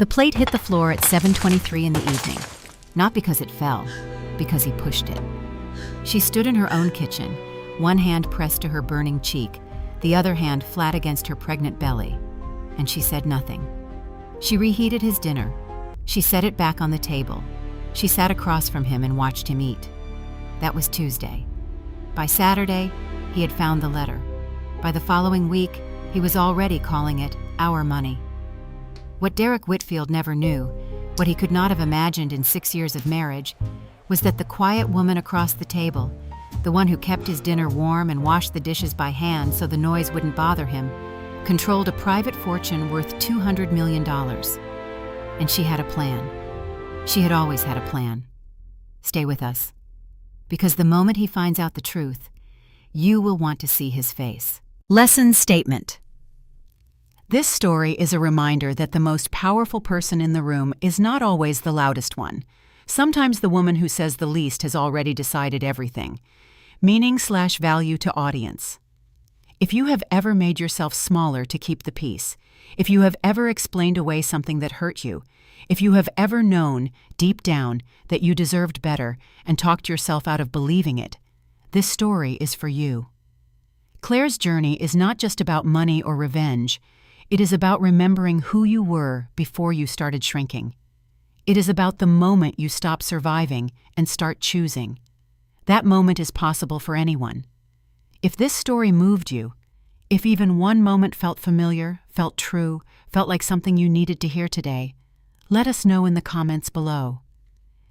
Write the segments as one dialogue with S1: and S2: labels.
S1: The plate hit the floor at 7:23 in the evening, not because it fell, because he pushed it. She stood in her own kitchen, one hand pressed to her burning cheek, the other hand flat against her pregnant belly, and she said nothing. She reheated his dinner. She set it back on the table. She sat across from him and watched him eat. That was Tuesday. By Saturday, he had found the letter. By the following week, he was already calling it our money. What Derek Whitfield never knew, what he could not have imagined in 6 years of marriage, was that the quiet woman across the table, the one who kept his dinner warm and washed the dishes by hand so the noise wouldn't bother him, controlled a private fortune worth $200 million. And she had a plan. She had always had a plan. Stay with us. Because the moment he finds out the truth, you will want to see his face. Lesson statement. This story is a reminder that the most powerful person in the room is not always the loudest one. Sometimes the woman who says the least has already decided everything. Meaning/value to audience. If you have ever made yourself smaller to keep the peace, if you have ever explained away something that hurt you, if you have ever known, deep down, that you deserved better and talked yourself out of believing it, this story is for you. Claire's journey is not just about money or revenge. It is about remembering who you were before you started shrinking. It is about the moment you stop surviving and start choosing. That moment is possible for anyone. If this story moved you, if even one moment felt familiar, felt true, felt like something you needed to hear today, let us know in the comments below.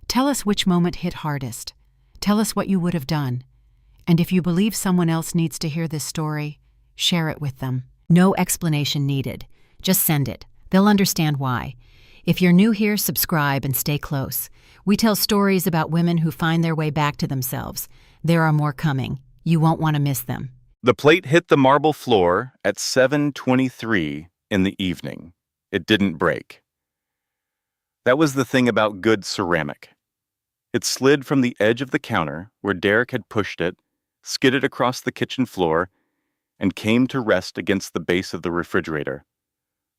S1: Tell us which moment hit hardest. Tell us what you would have done. And if you believe someone else needs to hear this story, share it with them. No explanation needed. Just send it. They'll understand why. If you're new here, subscribe and stay close. We tell stories about women who find their way back to themselves. There are more coming. You won't want to miss them.
S2: The plate hit the marble floor at 7:23 in the evening. It didn't break. That was the thing about good ceramic. It slid from the edge of the counter where Derek had pushed it, skidded across the kitchen floor, and came to rest against the base of the refrigerator.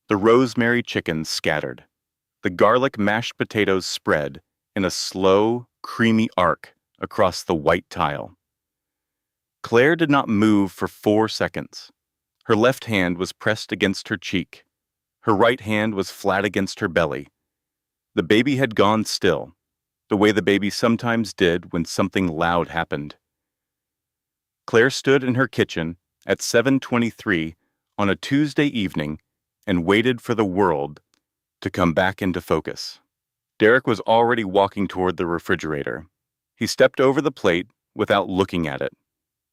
S2: The rosemary chicken scattered. The garlic mashed potatoes spread in a slow, creamy arc across the white tile. Claire did not move for 4 seconds. Her left hand was pressed against her cheek. Her right hand was flat against her belly. The baby had gone still, the way the baby sometimes did when something loud happened. Claire stood in her kitchen at 7:23 on a Tuesday evening and waited for the world to come back into focus. Derek was already walking toward the refrigerator. He stepped over the plate without looking at it.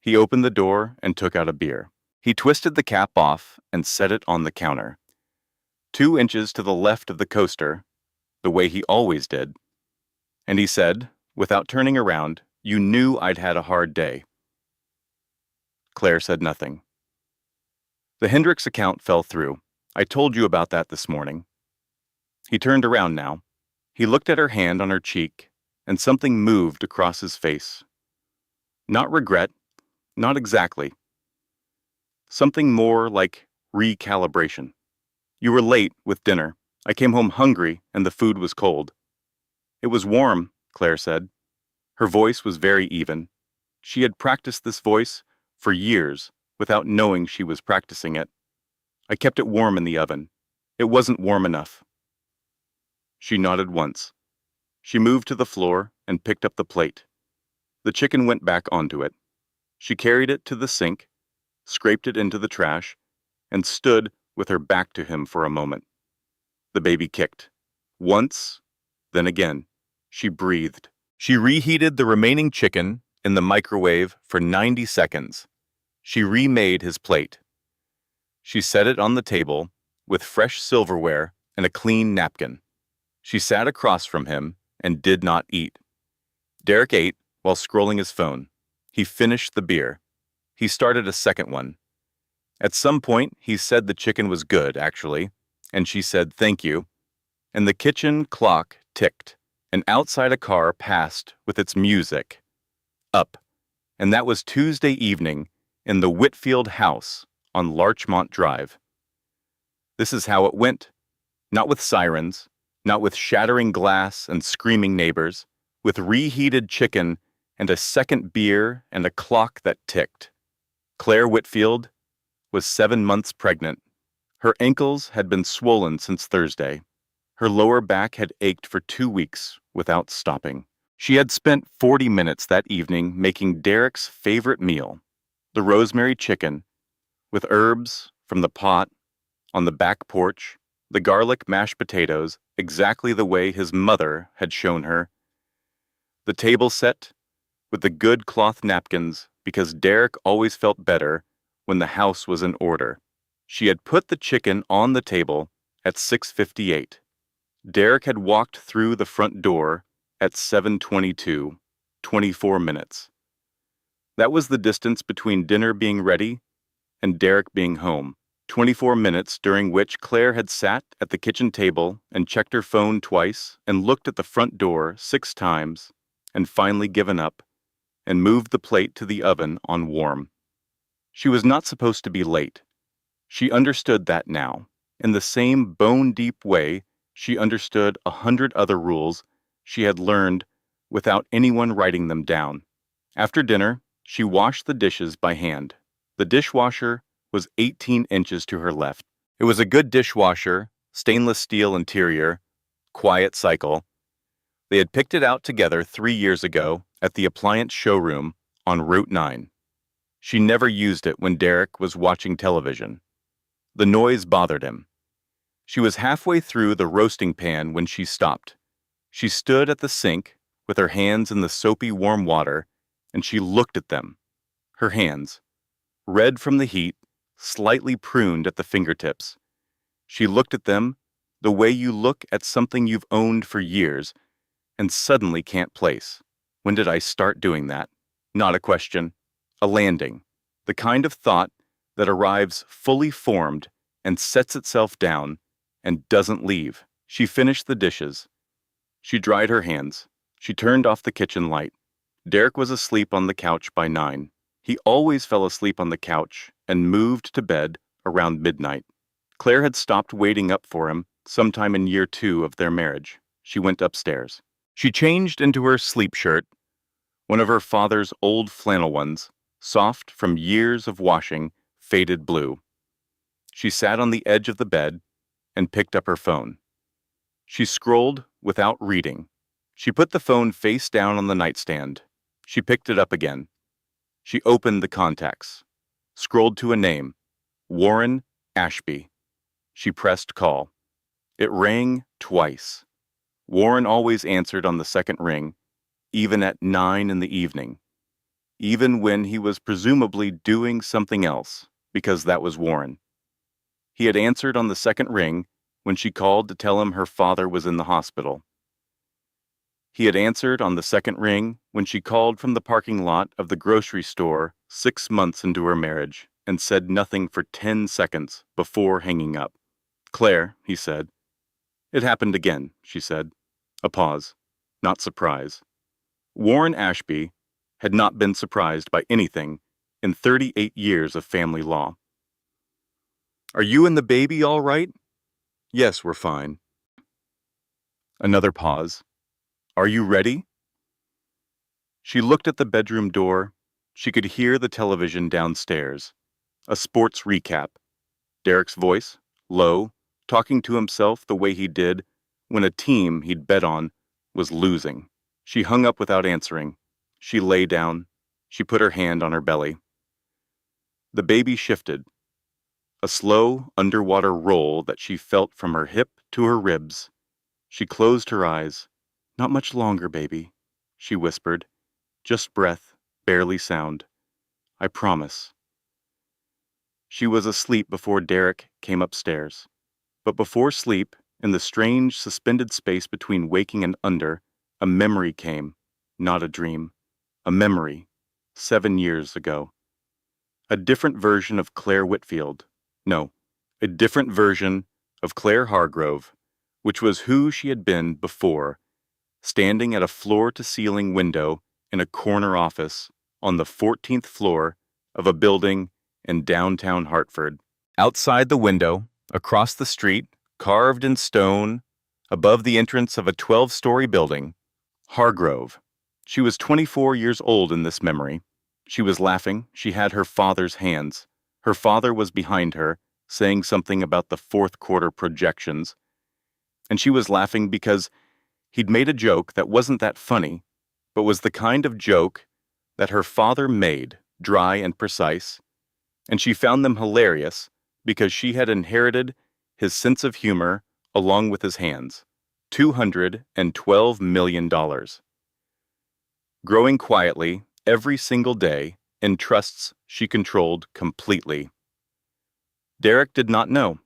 S2: He opened the door and took out a beer. He twisted the cap off and set it on the counter. 2 inches to the left of the coaster, the way he always did. And he said, without turning around, "You knew I'd had a hard day." Claire said nothing. "The Hendricks account fell through. I told you about that this morning." He turned around now. He looked at her hand on her cheek, and something moved across his face. Not regret, not exactly. Something more like recalibration. "You were late with dinner. I came home hungry and the food was cold." "It was warm," Claire said. Her voice was very even. She had practiced this voice for years without knowing she was practicing it. "I kept it warm in the oven. It wasn't warm enough." She nodded once. She moved to the floor and picked up the plate. The chicken went back onto it. She carried it to the sink, scraped it into the trash, and stood with her back to him for a moment. The baby kicked. Once, then again. She breathed. She reheated the remaining chicken in the microwave for 90 seconds. She remade his plate. She set it on the table with fresh silverware and a clean napkin. She sat across from him and did not eat. Derek ate while scrolling his phone. He finished the beer. He started a second one. At some point, he said the chicken was good, actually, and she said thank you. And the kitchen clock ticked, and outside a car passed with its music. Up. And that was Tuesday evening in the Whitfield house on Larchmont Drive. This is how it went. Not with sirens, not with shattering glass and screaming neighbors, with reheated chicken and a second beer and a clock that ticked. Claire Whitfield was 7 months pregnant. Her ankles had been swollen since Thursday. Her lower back had ached for 2 weeks without stopping. She had spent 40 minutes that evening making Derek's favorite meal, the rosemary chicken, with herbs from the pot on the back porch, the garlic mashed potatoes exactly the way his mother had shown her, the table set with the good cloth napkins because Derek always felt better when the house was in order. She had put the chicken on the table at 6:58. Derek had walked through the front door at 7:22, 24 minutes. That was the distance between dinner being ready and Derek being home. 24 minutes during which Claire had sat at the kitchen table and checked her phone twice and looked at the front door 6 times and finally given up and moved the plate to the oven on warm. She was not supposed to be late. She understood that now. In the same bone-deep way, she understood 100 other rules she had learned without anyone writing them down. After dinner, she washed the dishes by hand. The dishwasher was 18 inches to her left. It was a good dishwasher, stainless steel interior, quiet cycle. They had picked it out together 3 years ago at the appliance showroom on Route 9. She never used it when Derek was watching television. The noise bothered him. She was halfway through the roasting pan when she stopped. She stood at the sink with her hands in the soapy warm water, and she looked at them. Her hands, red from the heat, slightly pruned at the fingertips. She looked at them the way you look at something you've owned for years and suddenly can't place. When did I start doing that? Not a question. A landing. The kind of thought that arrives fully formed and sets itself down and doesn't leave. She finished the dishes. She dried her hands. She turned off the kitchen light. Derek was asleep on the couch by 9. He always fell asleep on the couch and moved to bed around midnight. Claire had stopped waiting up for him sometime in year 2 of their marriage. She went upstairs. She changed into her sleep shirt, one of her father's old flannel ones, soft from years of washing, faded blue. She sat on the edge of the bed and picked up her phone. She scrolled without reading. She put the phone face down on the nightstand. She picked it up again. She opened the contacts, scrolled to a name, Warren Ashby. She pressed call. It rang twice. Warren always answered on the second ring, even at 9 in the evening, even when he was presumably doing something else, because that was Warren. He had answered on the second ring when she called to tell him her father was in the hospital. He had answered on the second ring when she called from the parking lot of the grocery store 6 months into her marriage and said nothing for 10 seconds before hanging up. Claire, he said. It happened again, she said. A pause. Not surprise. Warren Ashby had not been surprised by anything in 38 years of family law. Are you and the baby all right? Yes, we're fine. Another pause. Are you ready? She looked at the bedroom door. She could hear the television downstairs. A sports recap. Derek's voice, low, talking to himself the way he did when a team he'd bet on was losing. She hung up without answering. She lay down. She put her hand on her belly. The baby shifted. A slow, underwater roll that she felt from her hip to her ribs. She closed her eyes. Not much longer, baby, she whispered. Just breath, barely sound. I promise. She was asleep before Derek came upstairs. But before sleep, in the strange, suspended space between waking and under, a memory came, not a dream. A memory, 7 years ago. A different version of Claire Whitfield. No, a different version of Claire Hargrove, which was who she had been before, standing at a floor-to-ceiling window in a corner office on the 14th floor of a building in downtown Hartford. Outside the window, across the street, carved in stone, above the entrance of a 12-story building, Hargrove. She was 24 years old in this memory. She was laughing. She had her father's hands. Her father was behind her, saying something about the fourth quarter projections. And she was laughing because he'd made a joke that wasn't that funny, but was the kind of joke that her father made, dry and precise. And she found them hilarious because she had inherited his sense of humor along with his hands. $212 million. Growing quietly every single day in trusts she controlled completely. Derek did not know,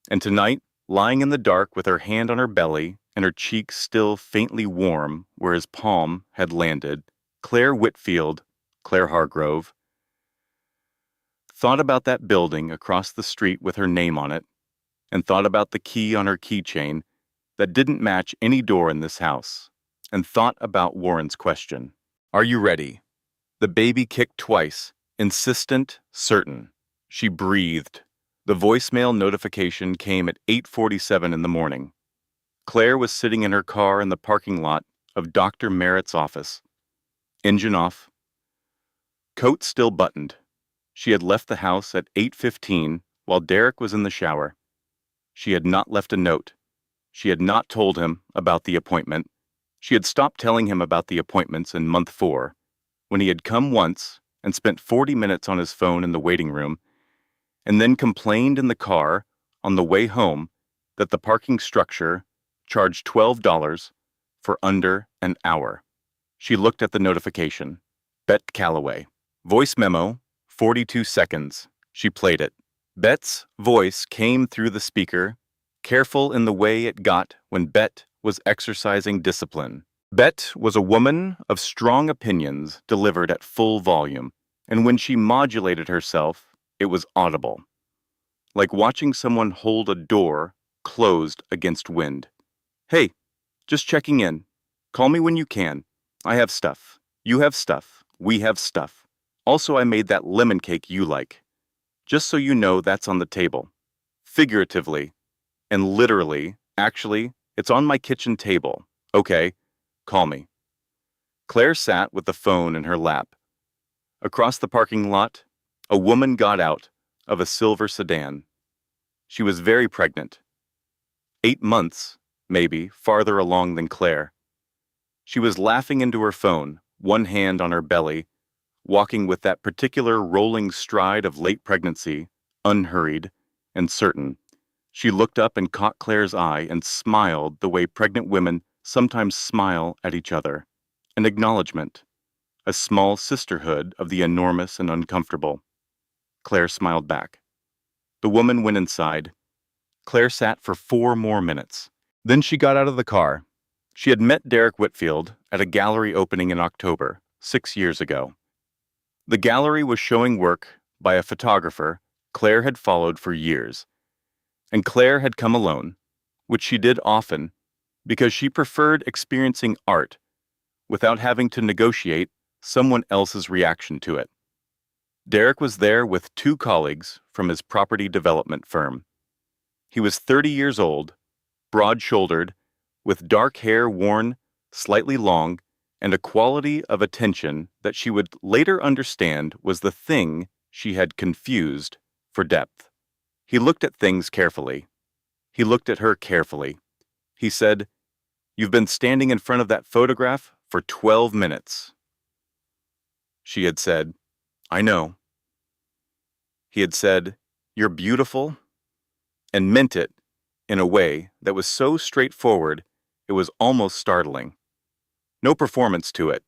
S2: and tonight, lying in the dark with her hand on her belly and her cheeks still faintly warm where his palm had landed, Claire Whitfield, Claire Hargrove, thought about that building across the street with her name on it, and thought about the key on her keychain that didn't match any door in this house, and thought about Warren's question. Are you ready? The baby kicked twice, insistent, certain. She breathed. The voicemail notification came at 8:47 in the morning. Claire was sitting in her car in the parking lot of Dr. Merritt's office. Engine off. Coat still buttoned. She had left the house at 8:15 while Derek was in the shower. She had not left a note. She had not told him about the appointment. She had stopped telling him about the appointments in month 4, when he had come once and spent 40 minutes on his phone in the waiting room, and then complained in the car on the way home that the parking structure charged $12 for under an hour. She looked at the notification. Bet Calloway. Voice memo, 42 seconds. She played it. Bet's voice came through the speaker, careful in the way it got when Bet was exercising discipline. Bet was a woman of strong opinions delivered at full volume, and when she modulated herself, it was audible. Like watching someone hold a door closed against wind. Hey, just checking in. Call me when you can. I have stuff. You have stuff. We have stuff. Also, I made that lemon cake you like. Just so you know, that's on the table. Figuratively and literally, actually, it's on my kitchen table. Okay, call me. Claire sat with the phone in her lap. Across the parking lot, a woman got out of a silver sedan. She was very pregnant. 8 months, maybe, farther along than Claire. She was laughing into her phone, one hand on her belly, walking with that particular rolling stride of late pregnancy, unhurried and certain. She looked up and caught Claire's eye and smiled the way pregnant women sometimes smile at each other. An acknowledgement, a small sisterhood of the enormous and uncomfortable. Claire smiled back. The woman went inside. Claire sat for 4 more minutes. Then she got out of the car. She had met Derek Whitfield at a gallery opening in October, 6 years ago. The gallery was showing work by a photographer Claire had followed for years. And Claire had come alone, which she did often, because she preferred experiencing art without having to negotiate someone else's reaction to it. Derek was there with 2 colleagues from his property development firm. He was 30 years old, broad-shouldered, with dark hair worn slightly long, and a quality of attention that she would later understand was the thing she had confused for depth. He looked at things carefully. He looked at her carefully. He said, "You've been standing in front of that photograph for 12 minutes." She had said, "I know." He had said, "You're beautiful," and meant it in a way that was so straightforward it was almost startling. No performance to it,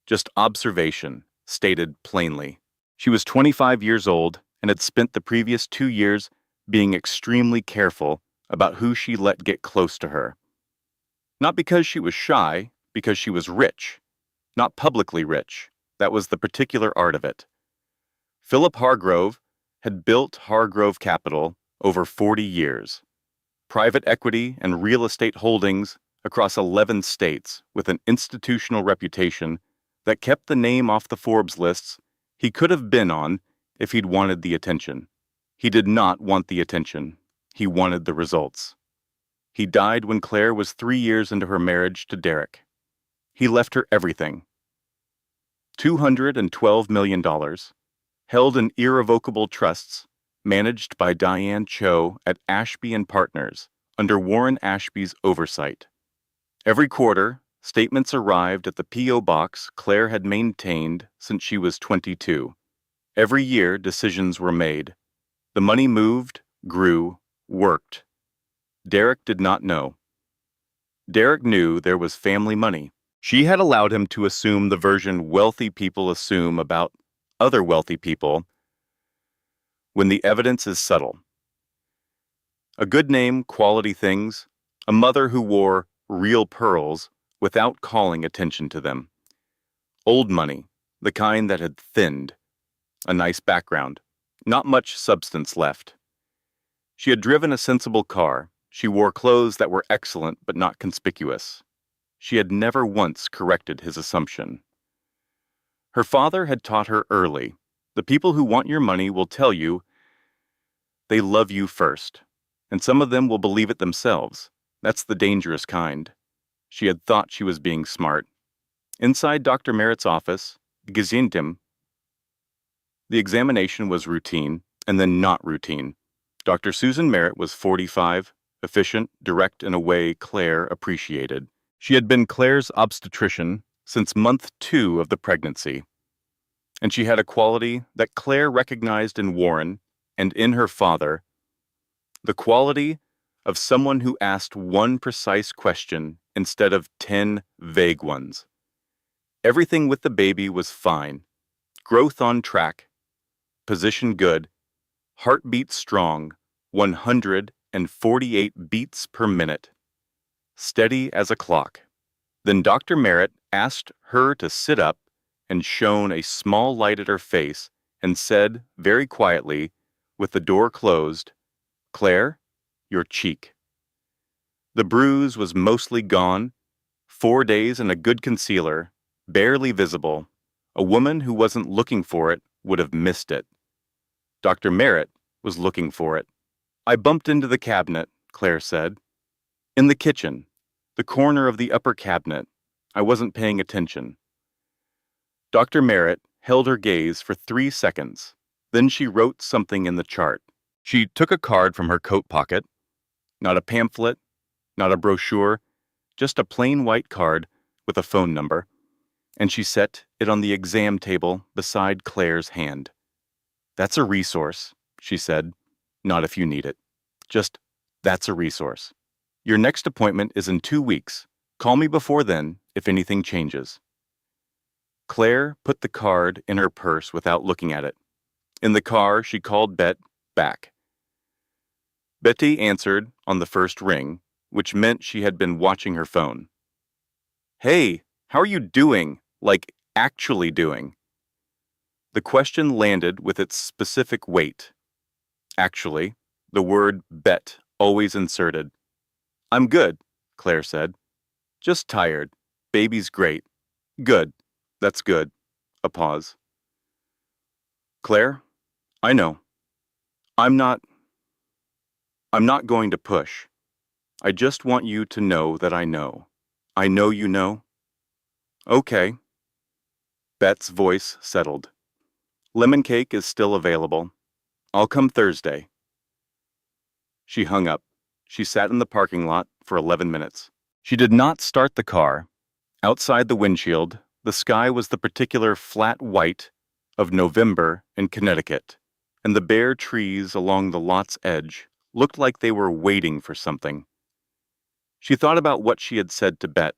S2: just observation, stated plainly. She was 25 years old and had spent the previous 2 years being extremely careful about who she let get close to her. Not because she was shy, because she was rich. Not publicly rich. That was the particular art of it. Philip Hargrove had built Hargrove Capital over 40 years. Private equity and real estate holdings across 11 states with an institutional reputation that kept the name off the Forbes lists he could have been on if he'd wanted the attention. He did not want the attention. He wanted the results. He died when Claire was 3 years into her marriage to Derek. He left her everything. $212 million, held in irrevocable trusts, managed by Diane Cho at Ashby and Partners, under Warren Ashby's oversight. Every quarter, statements arrived at the P.O. box Claire had maintained since she was 22. Every year, decisions were made. The money moved, grew, worked. Derek did not know. Derek knew there was family money. She had allowed him to assume the version wealthy people assume about other wealthy people when the evidence is subtle. A good name, quality things, a mother who wore real pearls without calling attention to them. Old money, the kind that had thinned. A nice background, not much substance left. She had driven a sensible car. She wore clothes that were excellent but not conspicuous. She had never once corrected his assumption. Her father had taught her early, the people who want your money will tell you they love you first, and some of them will believe it themselves. That's the dangerous kind. She had thought she was being smart. Inside Dr. Merritt's office, the examination was routine, and then not routine. Dr. Susan Merritt was 45, efficient, direct in a way Claire appreciated. She had been Claire's obstetrician since month 2 of the pregnancy, and she had a quality that Claire recognized in Warren and in her father, the quality of someone who asked one precise question instead of 10 vague ones. Everything with the baby was fine. Growth on track, position good, heartbeat strong, 148 beats per minute. Steady as a clock. Then Dr. Merritt asked her to sit up and shone a small light at her face and said very quietly, with the door closed, "Claire, your cheek." The bruise was mostly gone, 4 days in a good concealer, barely visible. A woman who wasn't looking for it would have missed it. Dr. Merritt was looking for it. "I bumped into the cabinet," Claire said. "In the kitchen, the corner of the upper cabinet. I wasn't paying attention." Dr. Merritt held her gaze for 3 seconds. Then she wrote something in the chart. She took a card from her coat pocket. Not a pamphlet, not a brochure, just a plain white card with a phone number. And she set it on the exam table beside Claire's hand. "That's a resource," she said. "Not if you need it. Just, that's a resource. Your next appointment is in 2 weeks. Call me before then if anything changes." Claire put the card in her purse without looking at it. In the car, she called Bet back. Betty answered on the first ring, which meant she had been watching her phone. "Hey, how are you doing? Like, actually doing?" The question landed with its specific weight. Actually, the word bet always inserted. "I'm good," Claire said. "Just tired. Baby's great. Good. That's good." A pause. "Claire, I know. I'm not going to push. I just want you to know that I know. I know you know." "Okay." Bet's voice settled. "Lemon cake is still available. I'll come Thursday." She hung up. She sat in the parking lot for 11 minutes. She did not start the car. Outside the windshield, the sky was the particular flat white of November in Connecticut, and the bare trees along the lot's edge looked like they were waiting for something. She thought about what she had said to Bet.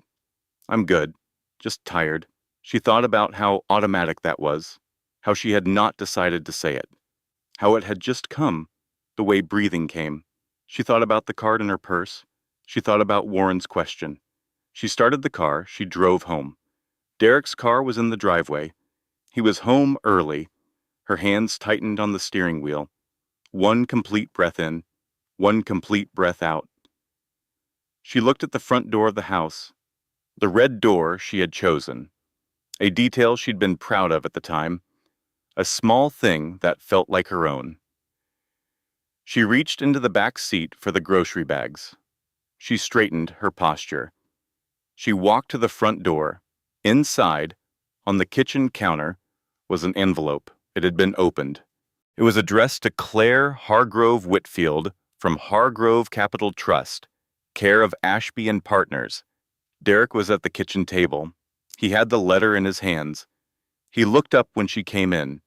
S2: "I'm good, just tired." She thought about how automatic that was, how she had not decided to say it, how it had just come, the way breathing came. She thought about the card in her purse. She thought about Warren's question. She started the car. She drove home. Derek's car was in the driveway. He was home early. Her hands tightened on the steering wheel. One complete breath in, one complete breath out. She looked at the front door of the house, the red door she had chosen, a detail she'd been proud of at the time, a small thing that felt like her own. She reached into the back seat for the grocery bags. She straightened her posture. She walked to the front door. Inside, on the kitchen counter, was an envelope. It had been opened. It was addressed to Claire Hargrove Whitfield from Hargrove Capital Trust, care of Ashby and Partners. Derek was at the kitchen table. He had the letter in his hands. He looked up when she came in.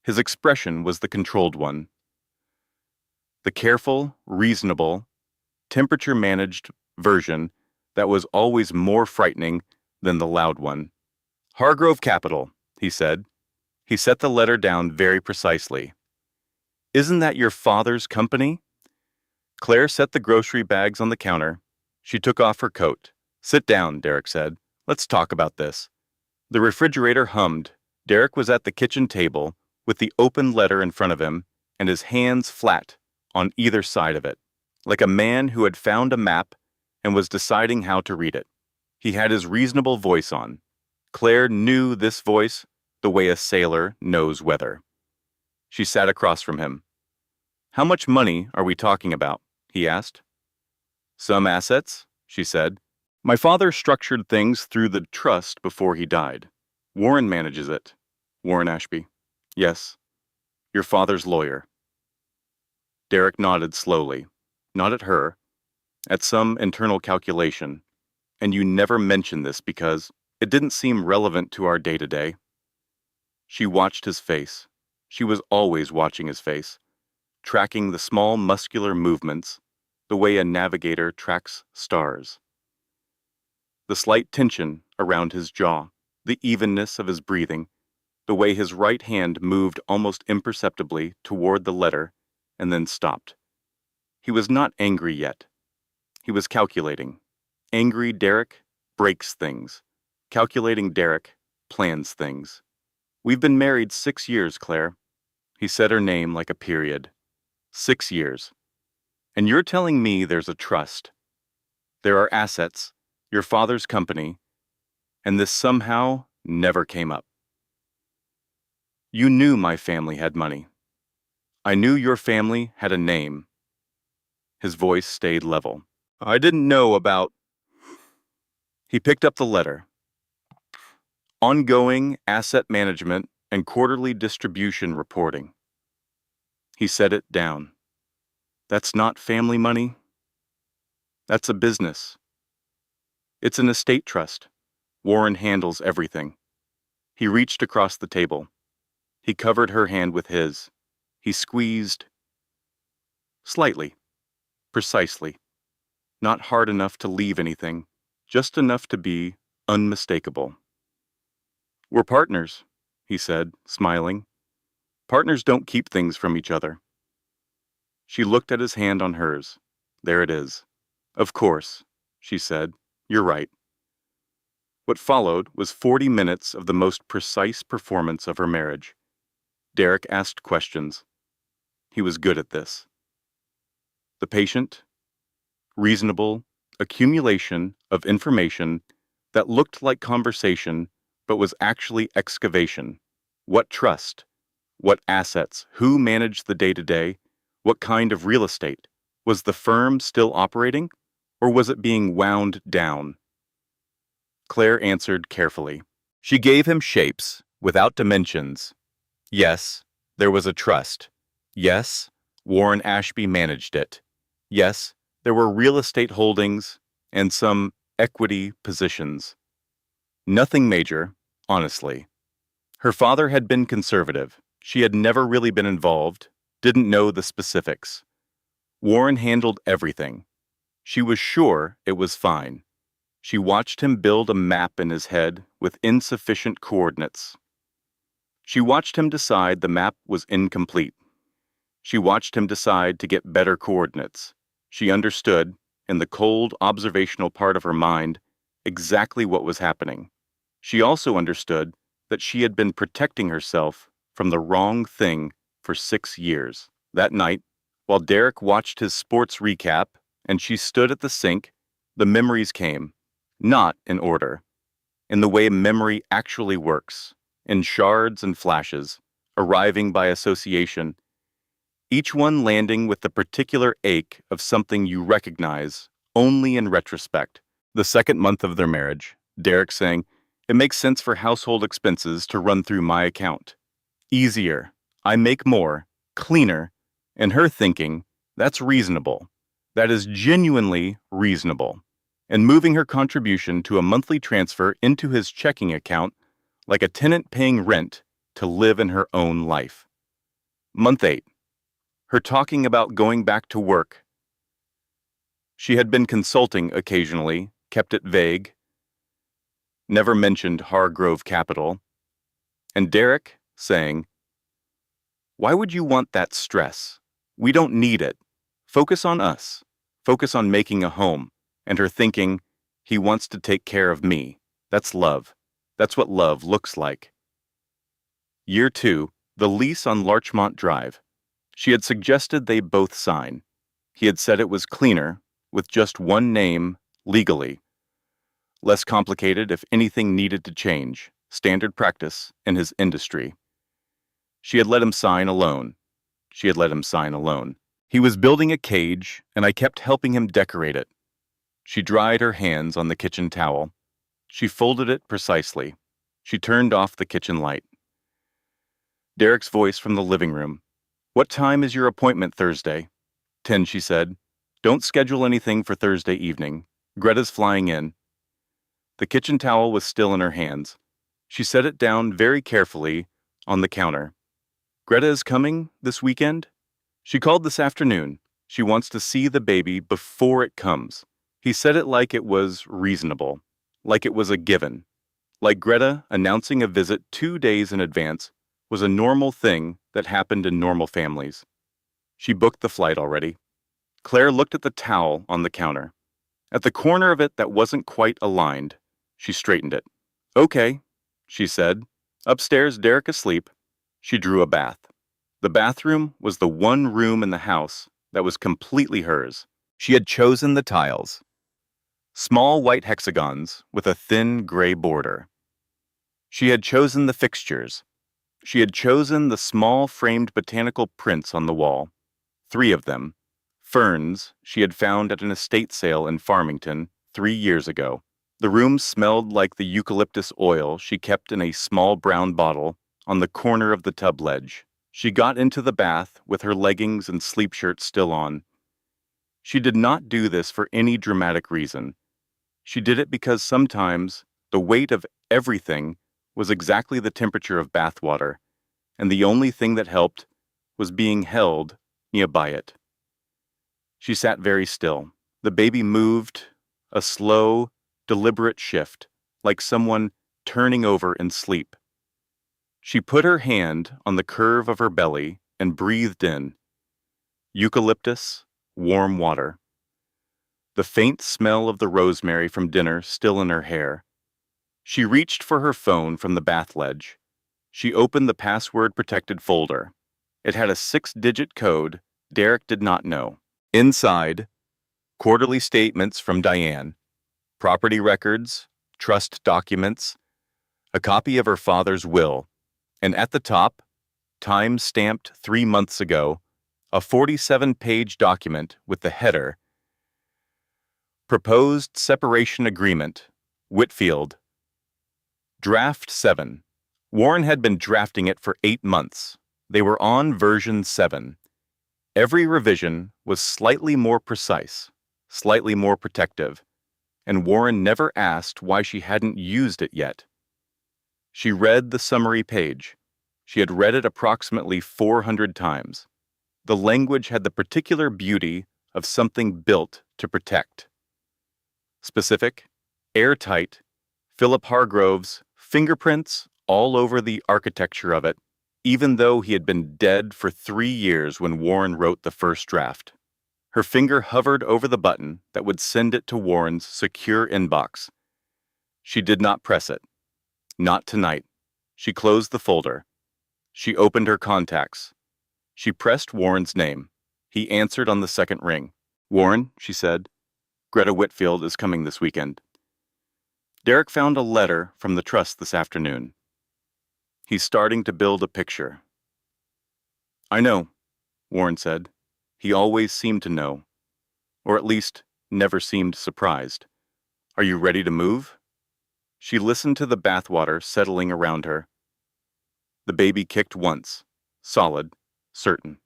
S2: His expression was the controlled one. The careful, reasonable, temperature-managed version that was always more frightening than the loud one. Hargrove Capital, he said. He set the letter down very precisely. Isn't that your father's company? Claire set the grocery bags on the counter. She took off her coat. Sit down, Derek said. Let's talk about this. The refrigerator hummed. Derek was at the kitchen table with the open letter in front of him and his hands flat on either side of it, like a man who had found a map and was deciding how to read it. He had his reasonable voice on. Claire knew this voice the way a sailor knows weather. She sat across from him. How much money are we talking about? He asked. Some assets, she said. My father structured things through the trust before he died. Warren manages it. Warren Ashby. Yes. Your father's lawyer. Derek nodded slowly. Not at her. At some internal calculation. And you never mentioned this because it didn't seem relevant to our day-to-day. She watched his face. She was always watching his face, tracking the small muscular movements, the way a navigator tracks stars. The slight tension around his jaw, the evenness of his breathing, the way his right hand moved almost imperceptibly toward the letter and then stopped. He was not angry yet. He was calculating. Angry Derek breaks things. Calculating Derek plans things. We've been married 6 years, Claire. He said her name like a period. 6 years. And you're telling me there's a trust. There are assets, your father's company, and this somehow never came up. You knew my family had money. I knew your family had a name. His voice stayed level. I didn't know about... He picked up the letter. Ongoing asset management and quarterly distribution reporting. He set it down. That's not family money. That's a business. It's an estate trust. Warren handles everything. He reached across the table. He covered her hand with his. He squeezed slightly, precisely, not hard enough to leave anything, just enough to be unmistakable. We're partners, he said, smiling. Partners don't keep things from each other. She looked at his hand on hers. There it is. Of course, she said. You're right. What followed was 40 minutes of the most precise performance of her marriage. Derek asked questions. He was good at this. The patient, reasonable accumulation of information that looked like conversation but was actually excavation. What trust? What assets? Who managed the day-to-day? What kind of real estate? Was the firm still operating, or was it being wound down? Claire answered carefully. She gave him shapes, without dimensions. Yes, there was a trust. Yes, Warren Ashby managed it. Yes, there were real estate holdings and some equity positions. Nothing major, honestly. Her father had been conservative. She had never really been involved, didn't know the specifics. Warren handled everything. She was sure it was fine. She watched him build a map in his head with insufficient coordinates. She watched him decide the map was incomplete. She watched him decide to get better coordinates. She understood, in the cold observational part of her mind, exactly what was happening. She also understood that she had been protecting herself from the wrong thing for 6 years. That night, while Derek watched his sports recap and she stood at the sink, the memories came, not in order, in the way memory actually works, in shards and flashes, arriving by association, each one landing with the particular ache of something you recognize only in retrospect. The second month of their marriage, Derek saying, "It makes sense for household expenses to run through my account. Easier. I make more. Cleaner." And her thinking, "That's reasonable. That is genuinely reasonable." And moving her contribution to a monthly transfer into his checking account like a tenant paying rent to live in her own life. Month 8. Her talking about going back to work. She had been consulting occasionally, kept it vague, never mentioned Hargrove Capital. And Derek saying, "Why would you want that stress? We don't need it. Focus on us. Focus on making a home." And her thinking, "He wants to take care of me. That's love. That's what love looks like." Year 2, the lease on Larchmont Drive. She had suggested they both sign. He had said it was cleaner, with just one name, legally. Less complicated if anything needed to change, standard practice in his industry. She had let him sign alone. She had let him sign alone. He was building a cage, and I kept helping him decorate it. She dried her hands on the kitchen towel. She folded it precisely. She turned off the kitchen light. Derek's voice from the living room. "What time is your appointment Thursday?" 10, she said. "Don't schedule anything for Thursday evening. Greta's flying in." The kitchen towel was still in her hands. She set it down very carefully on the counter. "Greta is coming this weekend?" "She called this afternoon. She wants to see the baby before it comes." He said it like it was reasonable, like it was a given, like Greta announcing a visit 2 days in advance was a normal thing that happened in normal families. She booked the flight already. Claire looked at the towel on the counter. At the corner of it that wasn't quite aligned, she straightened it. "Okay," she said. Upstairs, Derek asleep. She drew a bath. The bathroom was the one room in the house that was completely hers. She had chosen the tiles. Small white hexagons with a thin gray border. She had chosen the fixtures. She had chosen the small framed botanical prints on the wall, 3 of them, ferns she had found at an estate sale in Farmington 3 years ago. The room smelled like the eucalyptus oil she kept in a small brown bottle on the corner of the tub ledge. She got into the bath with her leggings and sleep shirt still on. She did not do this for any dramatic reason. She did it because sometimes the weight of everything was exactly the temperature of bath water, and the only thing that helped was being held nearby it. She sat very still. The baby moved, a slow, deliberate shift, like someone turning over in sleep. She put her hand on the curve of her belly and breathed in. Eucalyptus, warm water. The faint smell of the rosemary from dinner still in her hair. She reached for her phone from the bath ledge. She opened the password-protected folder. It had a 6-digit code Derek did not know. Inside, quarterly statements from Diane, property records, trust documents, a copy of her father's will, and at the top, time stamped 3 months ago, a 47-page document with the header, Proposed Separation Agreement, Whitfield. Draft 7. Warren had been drafting it for 8 months. They were on version 7. Every revision was slightly more precise, slightly more protective, and Warren never asked why she hadn't used it yet. She read the summary page. She had read it approximately 400 times. The language had the particular beauty of something built to protect. Specific, airtight, Philip Hargrove's fingerprints all over the architecture of it, even though he had been dead for 3 years when Warren wrote the first draft. Her finger hovered over the button that would send it to Warren's secure inbox. She did not press it. Not tonight. She closed the folder. She opened her contacts. She pressed Warren's name. He answered on the second ring. "Warren," she said, "Greta Whitfield is coming this weekend." Derek found a letter from the trust this afternoon. He's starting to build a picture. "I know," Warren said. He always seemed to know, or at least never seemed surprised. Are you ready to move? She listened to the bathwater settling around her. The baby kicked once, solid, certain.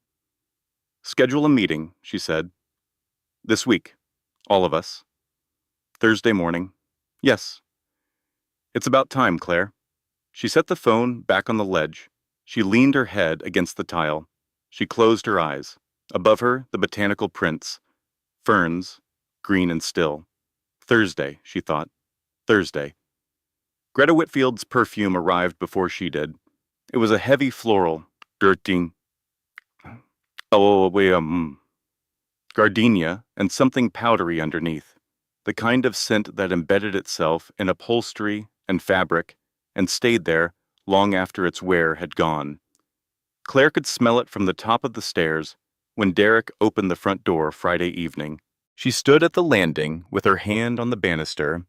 S2: Schedule a meeting, she said. This week, all of us. Thursday morning. Yes. It's about time, Claire. She set the phone back on the ledge. She leaned her head against the tile. She closed her eyes. Above her, the botanical prints. Ferns, green and still. Thursday, she thought. Thursday. Greta Whitfield's perfume arrived before she did. It was a heavy floral, dirty, gardenia, and something powdery underneath. The kind of scent that embedded itself in upholstery and fabric and stayed there long after its wear had gone. Claire could smell it from the top of the stairs when Derek opened the front door Friday evening. She stood at the landing with her hand on the banister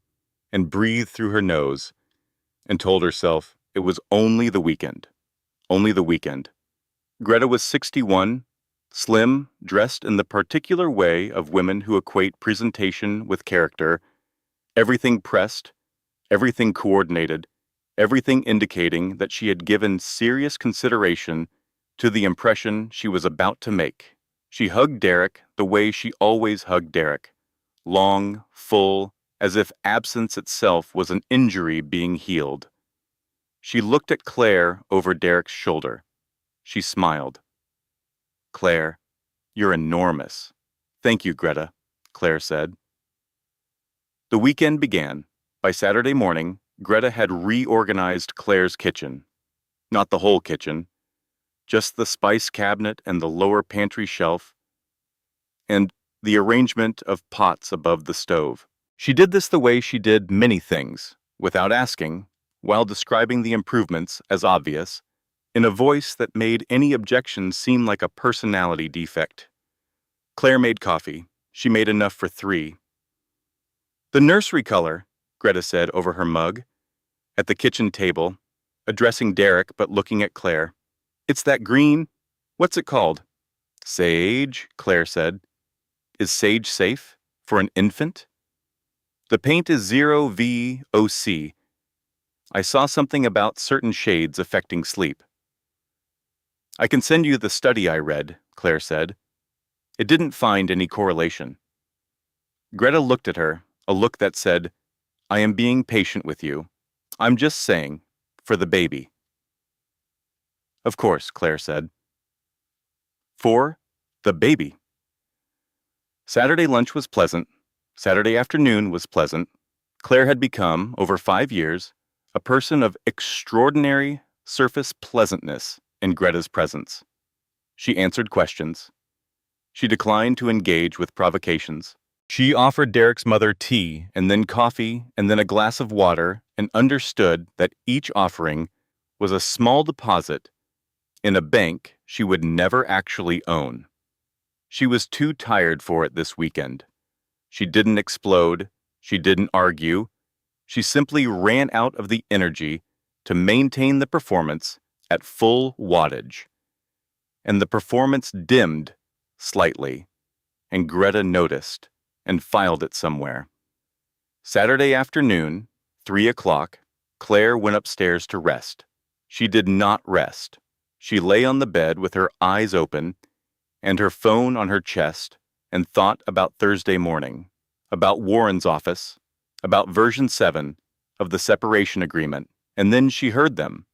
S2: and breathed through her nose and told herself it was only the weekend. Only the weekend. Greta was 61, slim, dressed in the particular way of women who equate presentation with character, everything pressed, everything coordinated, everything indicating that she had given serious consideration to the impression she was about to make. She hugged Derek the way she always hugged Derek, long, full, as if absence itself was an injury being healed. She looked at Claire over Derek's shoulder. She smiled. Claire, you're enormous. Thank you, Greta, Claire said. The weekend began. By Saturday morning, Greta had reorganized Claire's kitchen. Not the whole kitchen, just the spice cabinet and the lower pantry shelf, and the arrangement of pots above the stove. She did this the way she did many things, without asking, while describing the improvements as obvious, in a voice that made any objection seem like a personality defect. Claire made coffee. She made enough for 3. The nursery color, Greta said over her mug, at the kitchen table, addressing Derek but looking at Claire. It's that green. What's it called? Sage, Claire said. Is sage safe for an infant? The paint is 0VOC. I saw something about certain shades affecting sleep. I can send you the study I read, Claire said. It didn't find any correlation. Greta looked at her, a look that said, I am being patient with you. I'm just saying, for the baby. Of course, Claire said. For the baby. Saturday lunch was pleasant. Saturday afternoon was pleasant. Claire had become, over 5 years, a person of extraordinary surface pleasantness in Greta's presence. She answered questions. She declined to engage with provocations. She offered Derek's mother tea and then coffee and then a glass of water and understood that each offering was a small deposit in a bank she would never actually own. She was too tired for it this weekend. She didn't explode. She didn't argue. She simply ran out of the energy to maintain the performance at full wattage. And the performance dimmed slightly, and Greta noticed and filed it somewhere. Saturday afternoon, 3 o'clock, Claire went upstairs to rest. She did not rest. She lay on the bed with her eyes open and her phone on her chest and thought about Thursday morning, about Warren's office, about version 7 of the separation agreement, and then she heard them.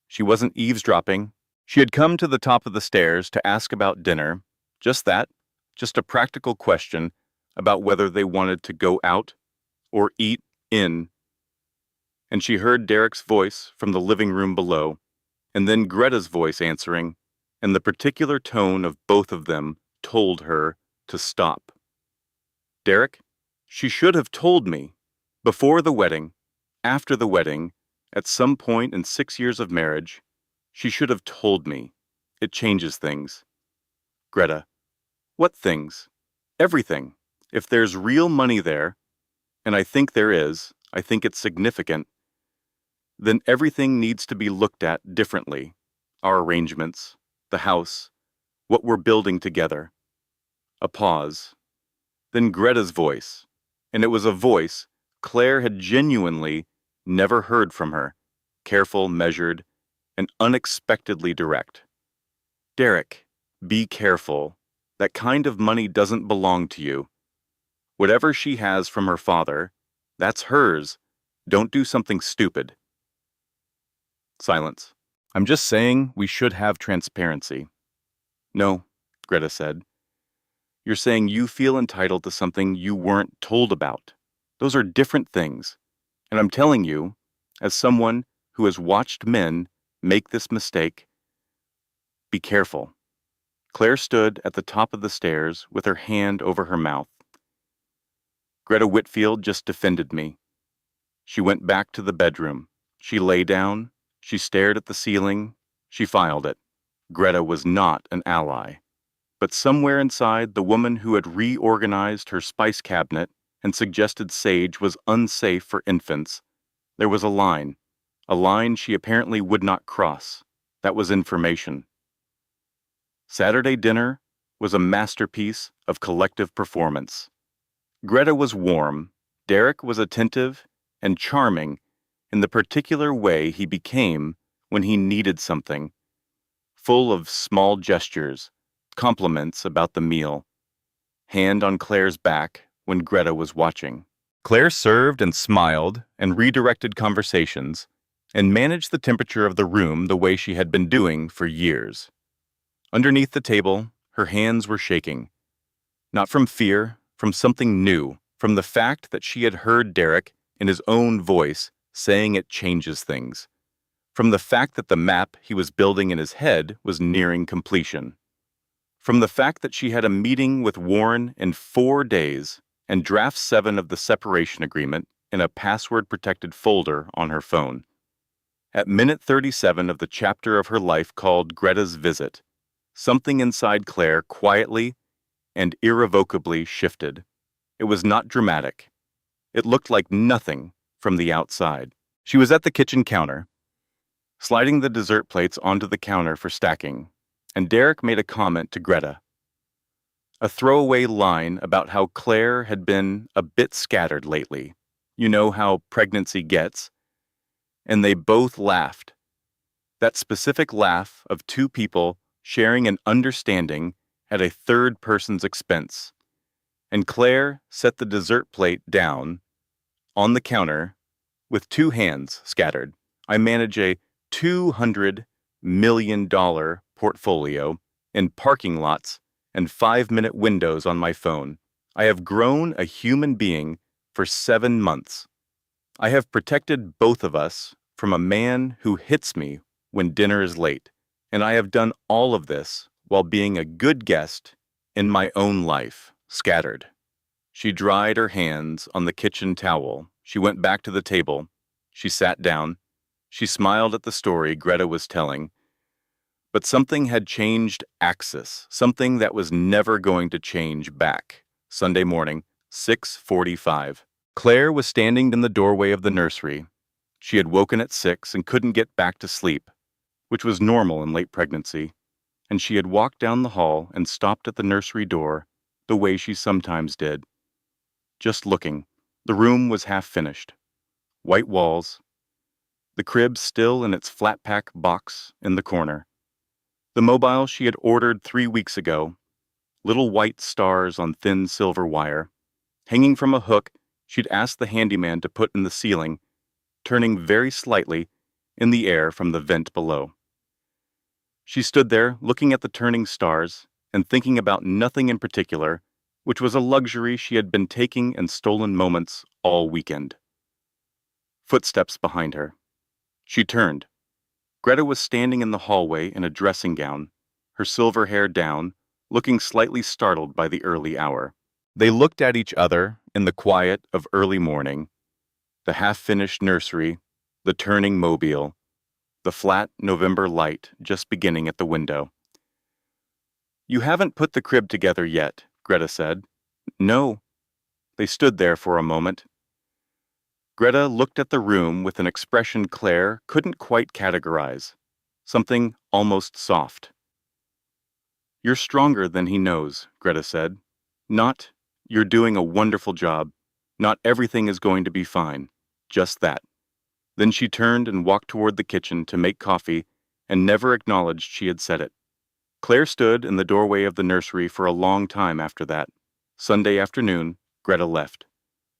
S2: She wasn't eavesdropping. She had come to the top of the stairs to ask about dinner, just that, just a practical question about whether they wanted to go out or eat in. And she heard Derek's voice from the living room below, and then Greta's voice answering, and the particular tone of both of them told her to stop. Derek, she should have told me, before the wedding, after the wedding, at some point in 6 years of marriage, she should have told me. It changes things. Greta, what things? Everything. If there's real money there, and I think there is, I think it's significant, then everything needs to be looked at differently. Our arrangements, the house, what we're building together. A pause. Then Greta's voice, and it was a voice Claire had genuinely never heard from her, careful, measured, and unexpectedly direct. Derek, be careful. That kind of money doesn't belong to you. Whatever she has from her father, that's hers. Don't do something stupid. Silence. I'm just saying we should have transparency. No, Greta said. You're saying you feel entitled to something you weren't told about. Those are different things. And I'm telling you, as someone who has watched men make this mistake, be careful. Claire stood at the top of the stairs with her hand over her mouth. Greta Whitfield just defended me. She went back to the bedroom. She lay down. She stared at the ceiling. She filed it. Greta was not an ally. But somewhere inside, the woman who had reorganized her spice cabinet and suggested sage was unsafe for infants, there was a line she apparently would not cross. That was information. Saturday dinner was a masterpiece of collective performance. Greta was warm, Derek was attentive and charming in the particular way he became when he needed something, full of small gestures, compliments about the meal, hand on Claire's back when Greta was watching. Claire served and smiled and redirected conversations and managed the temperature of the room the way she had been doing for years. Underneath the table, her hands were shaking. Not from fear, from something new, from the fact that she had heard Derek in his own voice saying it changes things, from the fact that the map he was building in his head was nearing completion, from the fact that she had a meeting with Warren in 4 days and draft 7 of the separation agreement in a password-protected folder on her phone. At minute 37 of the chapter of her life called Greta's Visit, something inside Claire quietly and irrevocably shifted. It was not dramatic. It looked like nothing from the outside. She was at the kitchen counter, sliding the dessert plates onto the counter for stacking, and Derek made a comment to Greta. A throwaway line about how Claire had been a bit scattered lately. You know how pregnancy gets. And they both laughed. That specific laugh of two people sharing an understanding at a third person's expense. And Claire set the dessert plate down on the counter with 2 hands scattered. I manage a $200 million portfolio in parking lots and 5-minute windows on my phone. I have grown a human being for 7 months. I have protected both of us from a man who hits me when dinner is late, and I have done all of this while being a good guest in my own life, scattered. She dried her hands on the kitchen towel. She went back to the table. She sat down. She smiled at the story Greta was telling. But something had changed axis, something that was never going to change back. Sunday morning, 6:45. Claire was standing in the doorway of the nursery. She had woken at 6 and couldn't get back to sleep, which was normal in late pregnancy, and she had walked down the hall and stopped at the nursery door the way she sometimes did. Just looking, the room was half finished. White walls, the crib still in its flat-pack box in the corner. The mobile she had ordered 3 weeks ago, little white stars on thin silver wire, hanging from a hook she'd asked the handyman to put in the ceiling, turning very slightly in the air from the vent below. She stood there looking at the turning stars and thinking about nothing in particular, which was a luxury she had been taking in stolen moments all weekend. Footsteps behind her. She turned. Greta was standing in the hallway in a dressing gown, her silver hair down, looking slightly startled by the early hour. They looked at each other in the quiet of early morning, the half-finished nursery, the turning mobile, the flat November light just beginning at the window. "You haven't put the crib together yet," Greta said. "No." They stood there for a moment. Greta looked at the room with an expression Claire couldn't quite categorize, something almost soft. "You're stronger than he knows," Greta said. "Not You're doing a wonderful job. Not everything is going to be fine. Just that." Then she turned and walked toward the kitchen to make coffee and never acknowledged she had said it. Claire stood in the doorway of the nursery for a long time after that. Sunday afternoon, Greta left.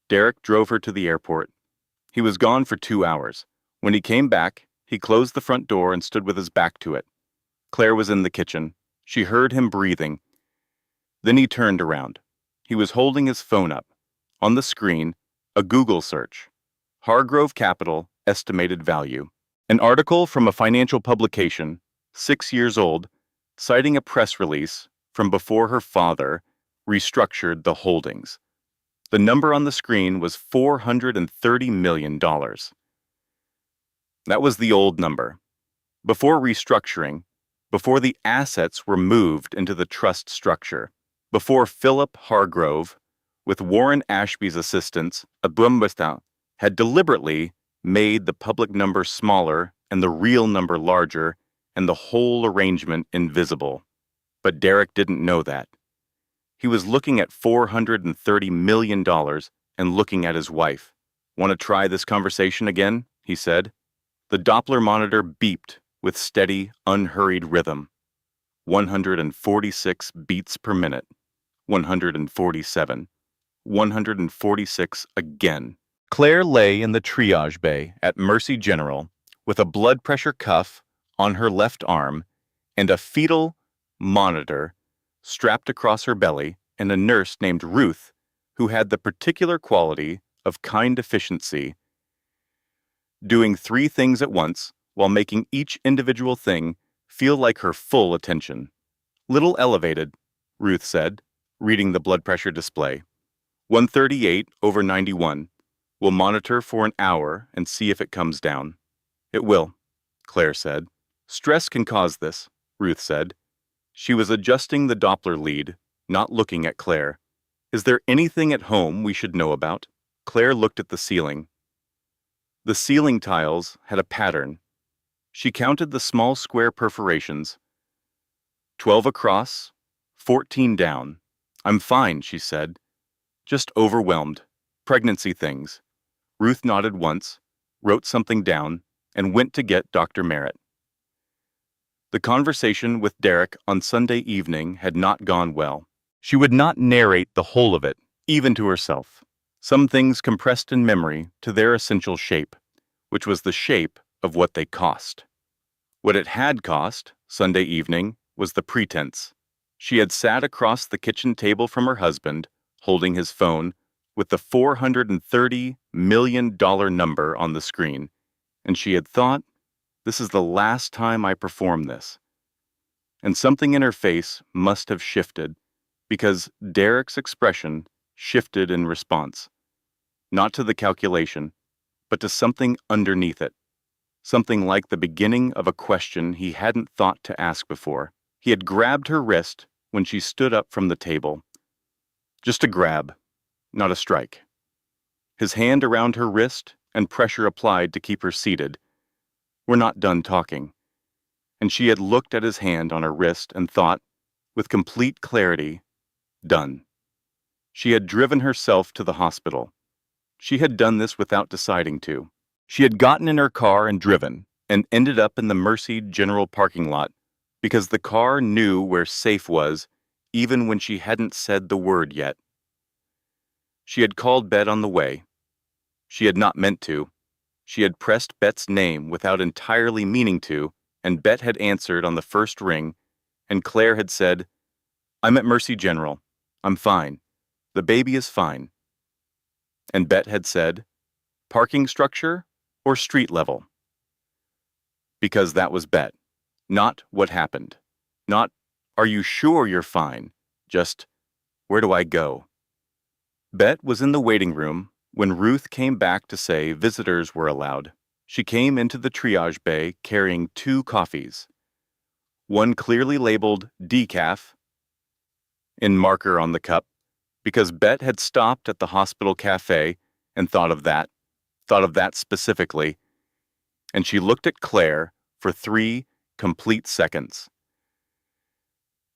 S2: Derek drove her to the airport. He was gone for 2 hours. When he came back, he closed the front door and stood with his back to it. Claire was in the kitchen. She heard him breathing. Then he turned around. He was holding his phone up. On the screen, a Google search. Hargrove Capital estimated value. An article from a financial publication, 6 years old, citing a press release from before her father restructured the holdings. The number on the screen was $430 million. That was the old number. Before restructuring, before the assets were moved into the trust structure, before Philip Hargrove, with Warren Ashby's assistance, had deliberately made the public number smaller and the real number larger and the whole arrangement invisible. But Derek didn't know that. He was looking at $430 million and looking at his wife. "Want to try this conversation again?" he said. The Doppler monitor beeped with steady, unhurried rhythm. 146 beats per minute. 147. 146 again. Claire lay in the triage bay at Mercy General with a blood pressure cuff on her left arm and a fetal monitor strapped across her belly, and a nurse named Ruth who had the particular quality of kind efficiency, doing 3 things at once while making each individual thing feel like her full attention. "Little elevated," Ruth said, reading the blood pressure display. 138/91. We'll monitor for an hour and see if it comes down." "It will," Claire said. "Stress can cause this," Ruth said. She was adjusting the Doppler lead, not looking at Claire. "Is there anything at home we should know about?" Claire looked at the ceiling. The ceiling tiles had a pattern. She counted the small square perforations. 12 across, 14 down. "I'm fine," she said. "Just overwhelmed. Pregnancy things." Ruth nodded once, wrote something down, and went to get Dr. Merritt. The conversation with Derek on Sunday evening had not gone well. She would not narrate the whole of it, even to herself. Some things compressed in memory to their essential shape, which was the shape of what they cost. What it had cost, Sunday evening, was the pretense. She had sat across the kitchen table from her husband, holding his phone, with the $430 million number on the screen, and she had thought, "This is the last time I perform this." And something in her face must have shifted, because Derek's expression shifted in response. Not to the calculation, but to something underneath it. Something like the beginning of a question he hadn't thought to ask before. He had grabbed her wrist when she stood up from the table. Just a grab, not a strike. His hand around her wrist and pressure applied to keep her seated. "We're not done talking." And she had looked at his hand on her wrist and thought, with complete clarity, done. She had driven herself to the hospital. She had done this without deciding to. She had gotten in her car and driven, and ended up in the Mercy General parking lot, because the car knew where safe was, even when she hadn't said the word yet. She had called Bet on the way. She had not meant to. She had pressed Bet's name without entirely meaning to, and Bet had answered on the first ring, and Claire had said, "I'm at Mercy General. I'm fine. The baby is fine." And Bet had said, "Parking structure or street level?" Because that was Bet, not what happened. Not, "Are you sure you're fine?" Just, "Where do I go?" Bet was in the waiting room when Ruth came back to say visitors were allowed. She came into the triage bay carrying 2 coffees. One clearly labeled decaf in marker on the cup, because Bet had stopped at the hospital cafe and thought of that specifically, and she looked at Claire for 3 complete seconds.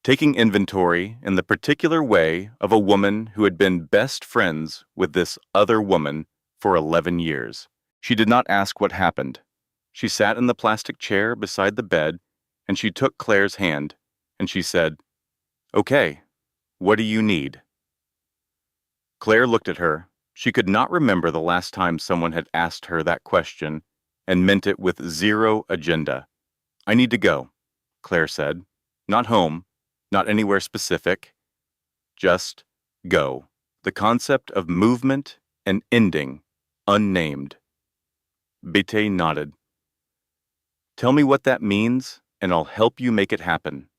S2: taking inventory in the particular way of a woman who had been best friends with this other woman for 11 years. She did not ask what happened. She sat in the plastic chair beside the bed, and she took Claire's hand, and she said, "Okay, what do you need?" Claire looked at her. She could not remember the last time someone had asked her that question and meant it with zero agenda. "I need to go," Claire said. "Not home, not anywhere specific, just go." The concept of movement and ending, unnamed. Bete nodded. "Tell me what that means, and I'll help you make it happen."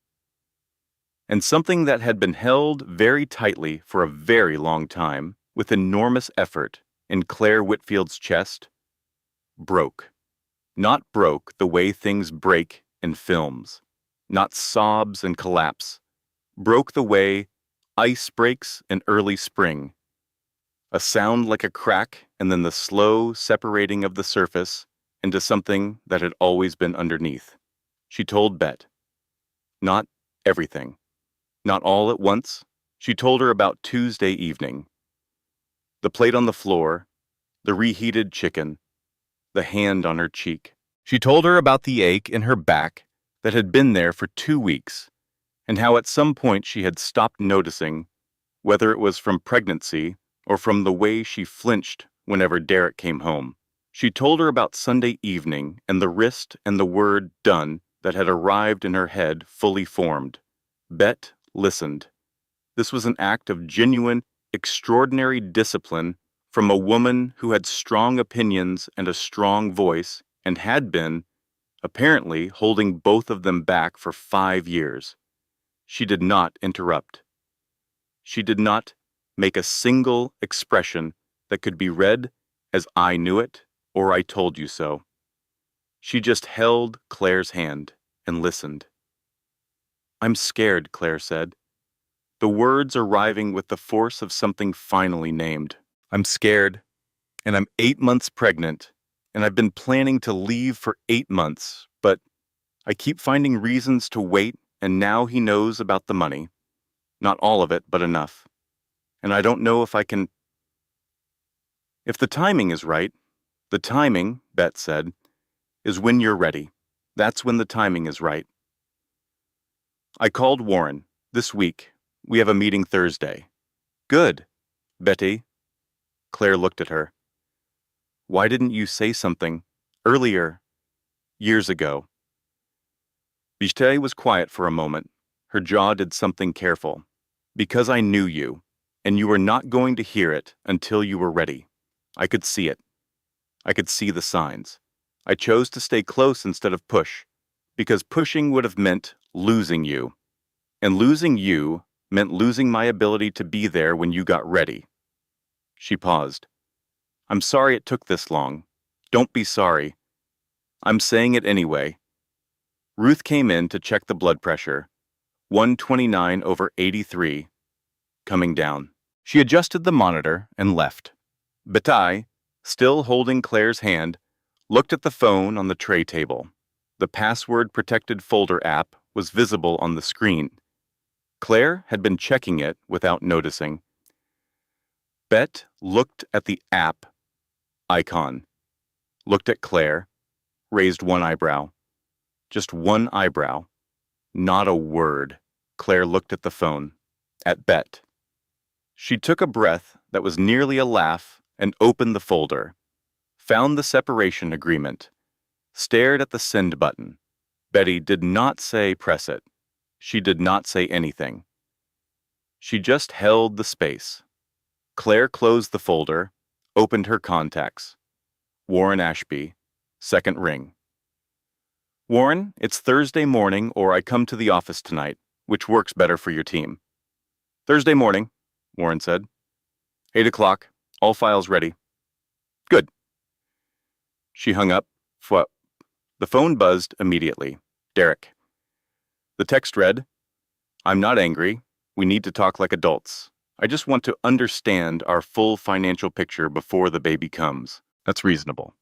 S2: And something that had been held very tightly for a very long time, with enormous effort, in Claire Whitfield's chest, broke. Not broke the way things break in films, not sobs and collapse. Broke the way ice breaks in early spring. A sound like a crack, and then the slow separating of the surface into something that had always been underneath. She told Bet. Not everything. Not all at once. She told her about Tuesday evening. The plate on the floor, the reheated chicken, the hand on her cheek. She told her about the ache in her back that had been there for 2 weeks, and how at some point she had stopped noticing, whether it was from pregnancy or from the way she flinched whenever Derek came home. She told her about Sunday evening and the wrist and the word "done" that had arrived in her head fully formed. Bet listened. This was an act of genuine, extraordinary discipline from a woman who had strong opinions and a strong voice and had been, apparently, holding both of them back for 5 years. She did not interrupt. She did not make a single expression that could be read as "I knew it" or "I told you so." She just held Claire's hand and listened. "I'm scared," Claire said, the words arriving with the force of something finally named. "I'm scared, and I'm 8 months pregnant, and I've been planning to leave for 8 months, but I keep finding reasons to wait, and now he knows about the money. Not all of it, but enough. And I don't know if I can... If the timing is right." "The timing," Bet said, "is when you're ready. That's when the timing is right." "I called Warren this week. We have a meeting Thursday." "Good. Betty." Claire looked at her. "Why didn't you say something earlier, years ago?" Bete was quiet for a moment. Her jaw did something careful. "Because I knew you, and you were not going to hear it until you were ready. I could see it. I could see the signs. I chose to stay close instead of push, because pushing would have meant losing you. And losing you meant losing my ability to be there when you got ready." She paused. "I'm sorry it took this long. Don't be sorry. I'm saying it anyway." Ruth came in to check the blood pressure. 129/83, coming down. She adjusted the monitor and left. Betaille, still holding Claire's hand, looked at the phone on the tray table. The password-protected folder app was visible on the screen. Claire had been checking it without noticing. Bet looked at the app icon, looked at Claire, raised one eyebrow. Just one eyebrow. Not a word. Claire looked at the phone, at Bet. She took a breath that was nearly a laugh and opened the folder, found the separation agreement, stared at the send button. Betty did not say press it. She did not say anything. She just held the space. Claire closed the folder, opened her contacts. Warren Ashby, second ring. "Warren, it's Thursday morning or I come to the office tonight. Which works better for your team?" "Thursday morning," Warren said. 8 o'clock. All files ready." "Good." She hung up. The phone buzzed immediately. Derek. The text read, "I'm not angry. We need to talk like adults. I just want to understand our full financial picture before the baby comes." That's reasonable.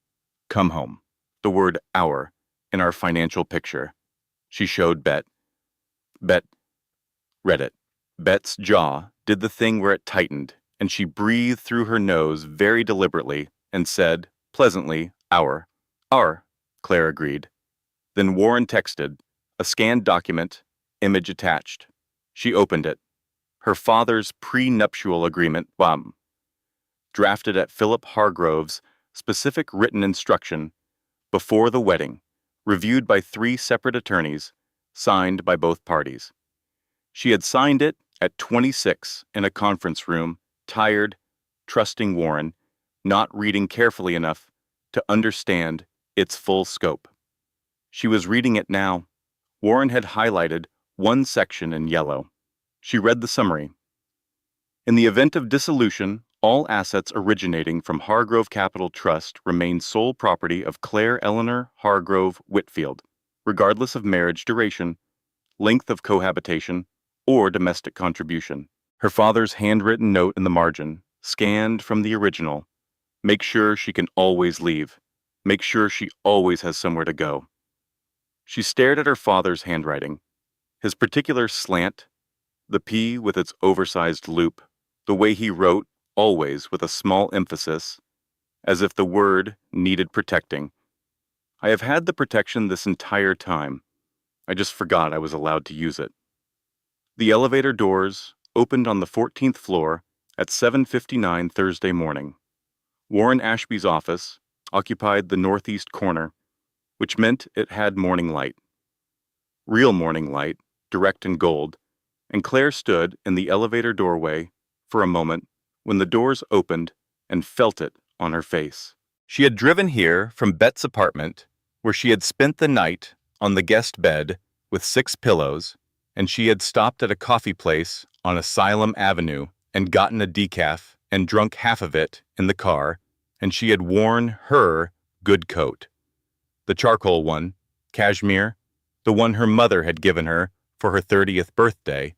S2: Come home. The word "our" in our financial picture. She showed Bet. Bet, Read it. Bet's jaw did the thing where it tightened, and she breathed through her nose very deliberately and said, pleasantly, Our, Claire agreed. Then Warren texted, a scanned document, image attached. She opened it. Her father's prenuptial agreement, drafted at Philip Hargrove's specific written instruction, before the wedding, reviewed by 3 separate attorneys, signed by both parties. She had signed it at 26 in a conference room, tired, trusting Warren, not reading carefully enough to understand its full scope. She was reading it now. Warren had highlighted one section in yellow. She read the summary. In the event of dissolution, all assets originating from Hargrove Capital Trust remain sole property of Claire Eleanor Hargrove Whitfield, regardless of marriage duration, length of cohabitation, or domestic contribution. Her father's handwritten note in the margin, scanned from the original. Make sure she can always leave. Make sure she always has somewhere to go. She stared at her father's handwriting, his particular slant, the P with its oversized loop, the way he wrote, always with a small emphasis, as if the word needed protecting. I have had the protection this entire time. I just forgot I was allowed to use it. The elevator doors opened on the 14th floor at 7:59 Thursday morning. Warren Ashby's office occupied the northeast corner, which meant it had morning light. Real morning light, direct and gold, and Claire stood in the elevator doorway for a moment when the doors opened and felt it on her face. She had driven here from Bet's apartment, where she had spent the night on the guest bed with 6 pillows, and she had stopped at a coffee place on Asylum Avenue and gotten a decaf and drunk half of it in the car, and she had worn her good coat. The charcoal one, cashmere, the one her mother had given her for her 30th birthday.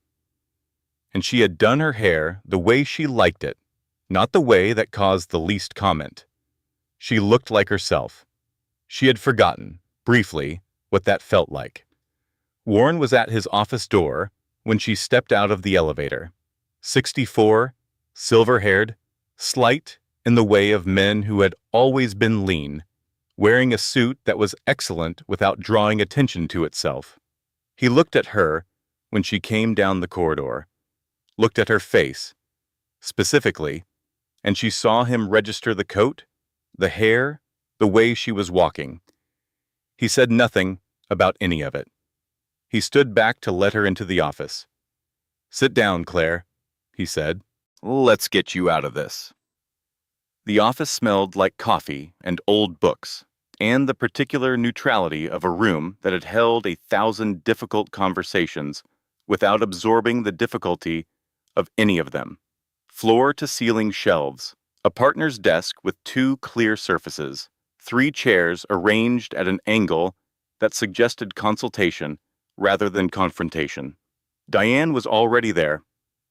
S2: And she had done her hair the way she liked it, not the way that caused the least comment. She looked like herself. She had forgotten, briefly, what that felt like. Warren was at his office door when she stepped out of the elevator. 64, silver-haired, slight in the way of men who had always been lean, wearing a suit that was excellent without drawing attention to itself. He looked at her when she came down the corridor, looked at her face, specifically, and she saw him register the coat, the hair, the way she was walking. He said nothing about any of it. He stood back to let her into the office. "Sit down, Claire," he said. "Let's get you out of this." The office smelled like coffee and old books, and the particular neutrality of a room that had held 1,000 difficult conversations without absorbing the difficulty of any of them. Floor-to-ceiling shelves, a partner's desk with 2 clear surfaces, 3 chairs arranged at an angle that suggested consultation rather than confrontation. Diane was already there.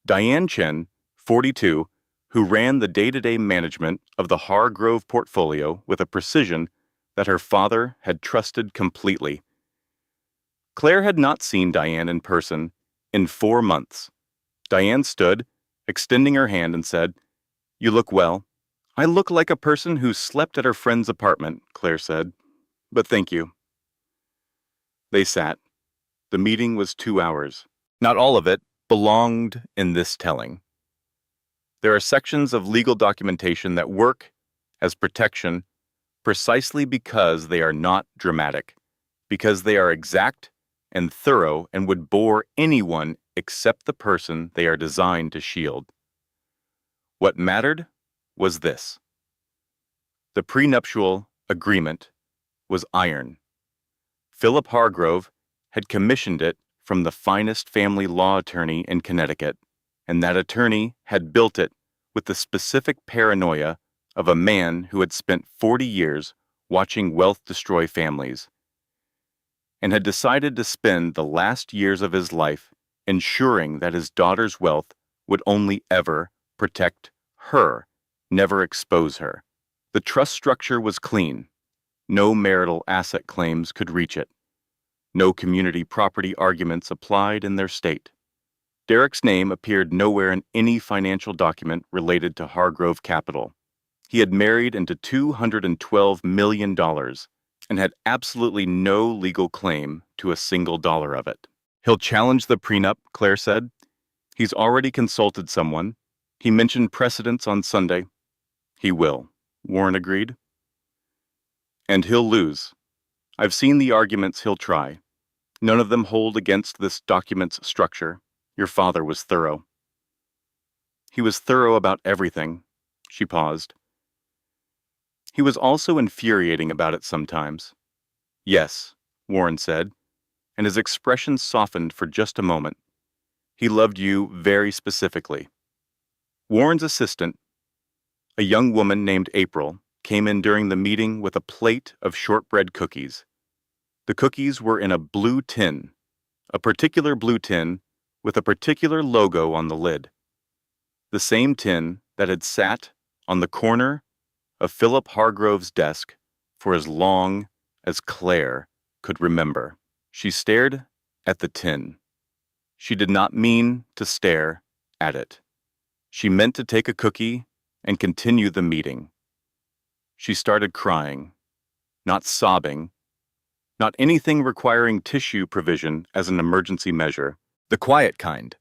S2: Diane Chen, 42, who ran the day-to-day management of the Hargrove portfolio with a precision that her father had trusted completely. Claire had not seen Diane in person in 4 months. Diane stood, extending her hand, and said, "You look well." "I look like a person who slept at her friend's apartment," Claire said. "But thank you." They sat. The meeting was 2 hours. Not all of it belonged in this telling. There are sections of legal documentation that work as protection precisely because they are not dramatic, because they are exact and thorough and would bore anyone except the person they are designed to shield. What mattered was this. The prenuptial agreement was iron. Philip Hargrove had commissioned it from the finest family law attorney in Connecticut, and that attorney had built it with the specific paranoia of a man who had spent 40 years watching wealth destroy families, and had decided to spend the last years of his life ensuring that his daughter's wealth would only ever protect her, never expose her. The trust structure was clean. No marital asset claims could reach it. No community property arguments applied in their state. Derek's name appeared nowhere in any financial document related to Hargrove Capital. He had married into $212 million and had absolutely no legal claim to a single dollar of it. He'll challenge the prenup, Claire said. He's already consulted someone. He mentioned precedents on Sunday. He will, Warren agreed. And he'll lose. I've seen the arguments he'll try. None of them hold against this document's structure. Your father was thorough. He was thorough about everything. She paused. He was also infuriating about it sometimes. Yes, Warren said, and his expression softened for just a moment. He loved you very specifically. Warren's assistant, a young woman named April, came in during the meeting with a plate of shortbread cookies. The cookies were in a blue tin, a particular blue tin with a particular logo on the lid. The same tin that had sat on the corner of Philip Hargrove's desk for as long as Claire could remember. She stared at the tin. She did not mean to stare at it. She meant to take a cookie and continue the meeting. She started crying, not sobbing, not anything requiring tissue provision as an emergency measure. The quiet kind.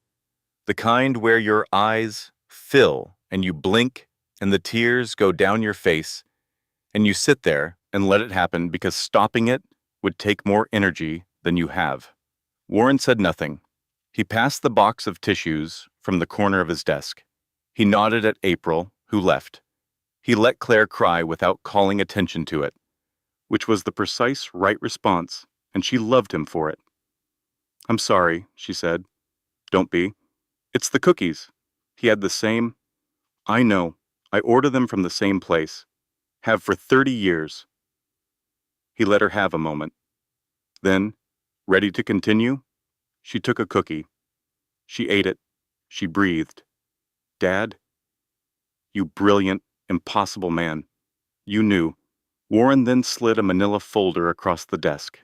S2: The kind where your eyes fill and you blink and the tears go down your face and you sit there and let it happen because stopping it would take more energy than you have. Warren said nothing. He passed the box of tissues from the corner of his desk. He nodded at April, who left. He let Claire cry without calling attention to it, which was the precise right response, and she loved him for it. I'm sorry, she said. Don't be. It's the cookies. He had the same. I know. I order them from the same place. Have for 30 years. He let her have a moment. Then, ready to continue, she took a cookie. She ate it. She breathed. Dad? You brilliant, impossible man. You knew. Warren then slid a manila folder across the desk.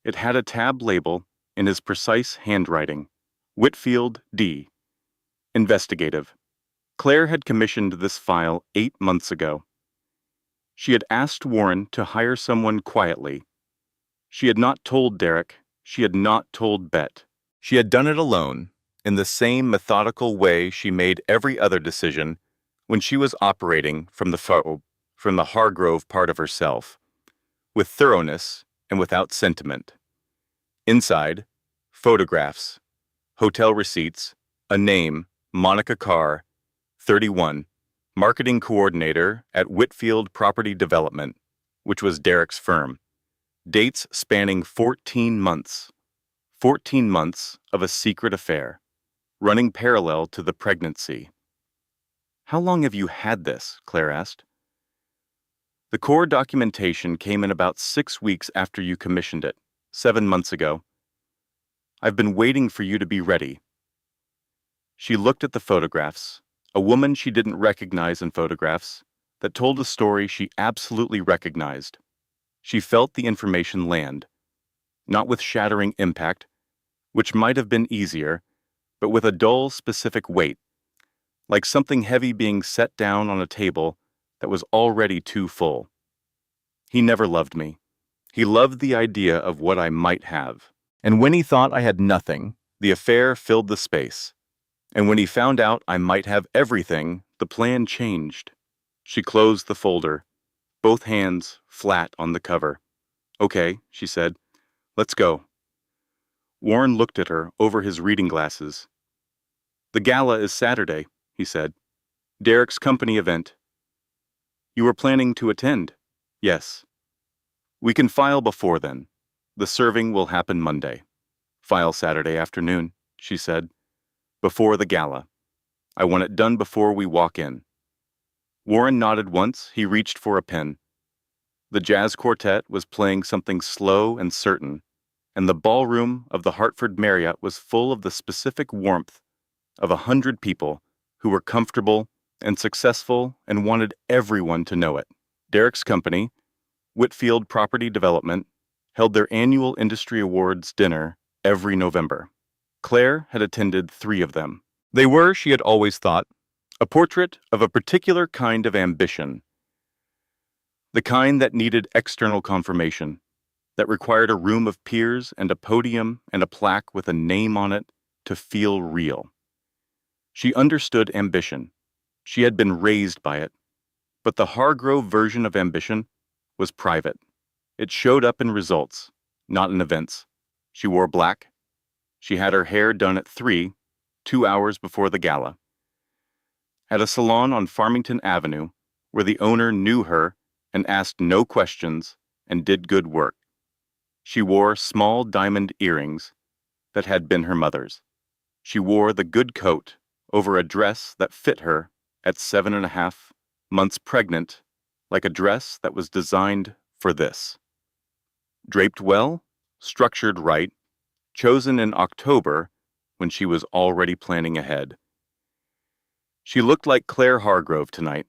S2: It had a tab label in his precise handwriting. Whitfield D. Investigative. Claire had commissioned this file 8 months ago. She had asked Warren to hire someone quietly. She had not told Derek. She had not told Bet. She had done it alone, in the same methodical way she made every other decision when she was operating from the Hargrove part of herself, with thoroughness and without sentiment. Inside, photographs, hotel receipts, a name, Monica Carr, 31, marketing coordinator at Whitfield Property Development, which was Derek's firm. Dates spanning 14 months. 14 months of a secret affair, running parallel to the pregnancy. How long have you had this? Claire asked. The core documentation came in about 6 weeks after you commissioned it, 7 months ago. I've been waiting for you to be ready. She looked at the photographs, a woman she didn't recognize in photographs, that told a story she absolutely recognized. She felt the information land, not with shattering impact, which might have been easier, but with a dull, specific weight, like something heavy being set down on a table that was already too full. He never loved me. He loved the idea of what I might have. And when he thought I had nothing, the affair filled the space. And when he found out I might have everything, the plan changed. She closed the folder, both hands flat on the cover. Okay, she said. Let's go. Warren looked at her over his reading glasses. The gala is Saturday, he said. Derek's company event. You were planning to attend? Yes. We can file before then. The serving will happen Monday. File Saturday afternoon, she said. Before the gala. I want it done before we walk in. Warren nodded once. He reached for a pen. The jazz quartet was playing something slow and certain, and the ballroom of the Hartford Marriott was full of the specific warmth of 100 people who were comfortable and successful and wanted everyone to know it. Derek's company, Whitfield Property Development, held their annual industry awards dinner every November. Claire had attended 3 of them. They were, she had always thought, a portrait of a particular kind of ambition, the kind that needed external confirmation, that required a room of peers and a podium and a plaque with a name on it to feel real. She understood ambition. She had been raised by it. But the Hargrove version of ambition was private. It showed up in results, not in events. She wore black. She had her hair done at 3, 2 hours before the gala. At a salon on Farmington Avenue, where the owner knew her and asked no questions and did good work. She wore small diamond earrings that had been her mother's. She wore the good coat over a dress that fit her at 7.5 months pregnant, like a dress that was designed for this. Draped well, structured right, chosen in October when she was already planning ahead. She looked like Claire Hargrove tonight,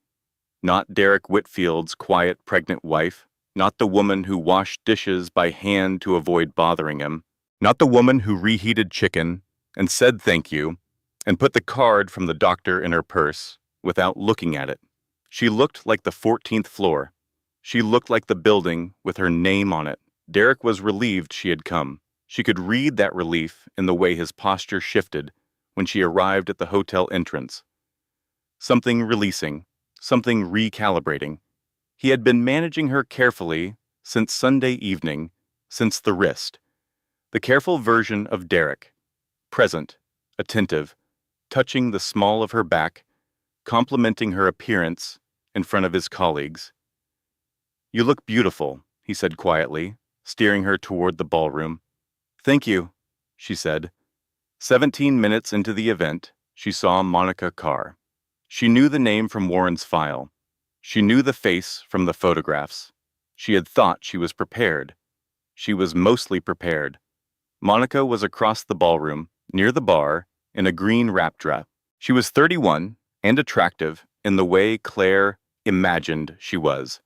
S2: not Derek Whitfield's quiet pregnant wife, not the woman who washed dishes by hand to avoid bothering him, not the woman who reheated chicken and said thank you and put the card from the doctor in her purse without looking at it. She looked like the 14th floor. She looked like the building with her name on it. Derek was relieved she had come. She could read that relief in the way his posture shifted when she arrived at the hotel entrance. Something releasing, something recalibrating. He had been managing her carefully since Sunday evening, since the wrist. The careful version of Derek, present, attentive, touching the small of her back, complimenting her appearance in front of his colleagues. "You look beautiful," he said quietly, steering her toward the ballroom. "Thank you," she said. 17 minutes into the event, she saw Monica Carr. She knew the name from Warren's file. She knew the face from the photographs. She had thought she was prepared. She was mostly prepared. Monica was across the ballroom, near the bar, in a green wrap dress. She was 31 and attractive in the way Claire imagined she was.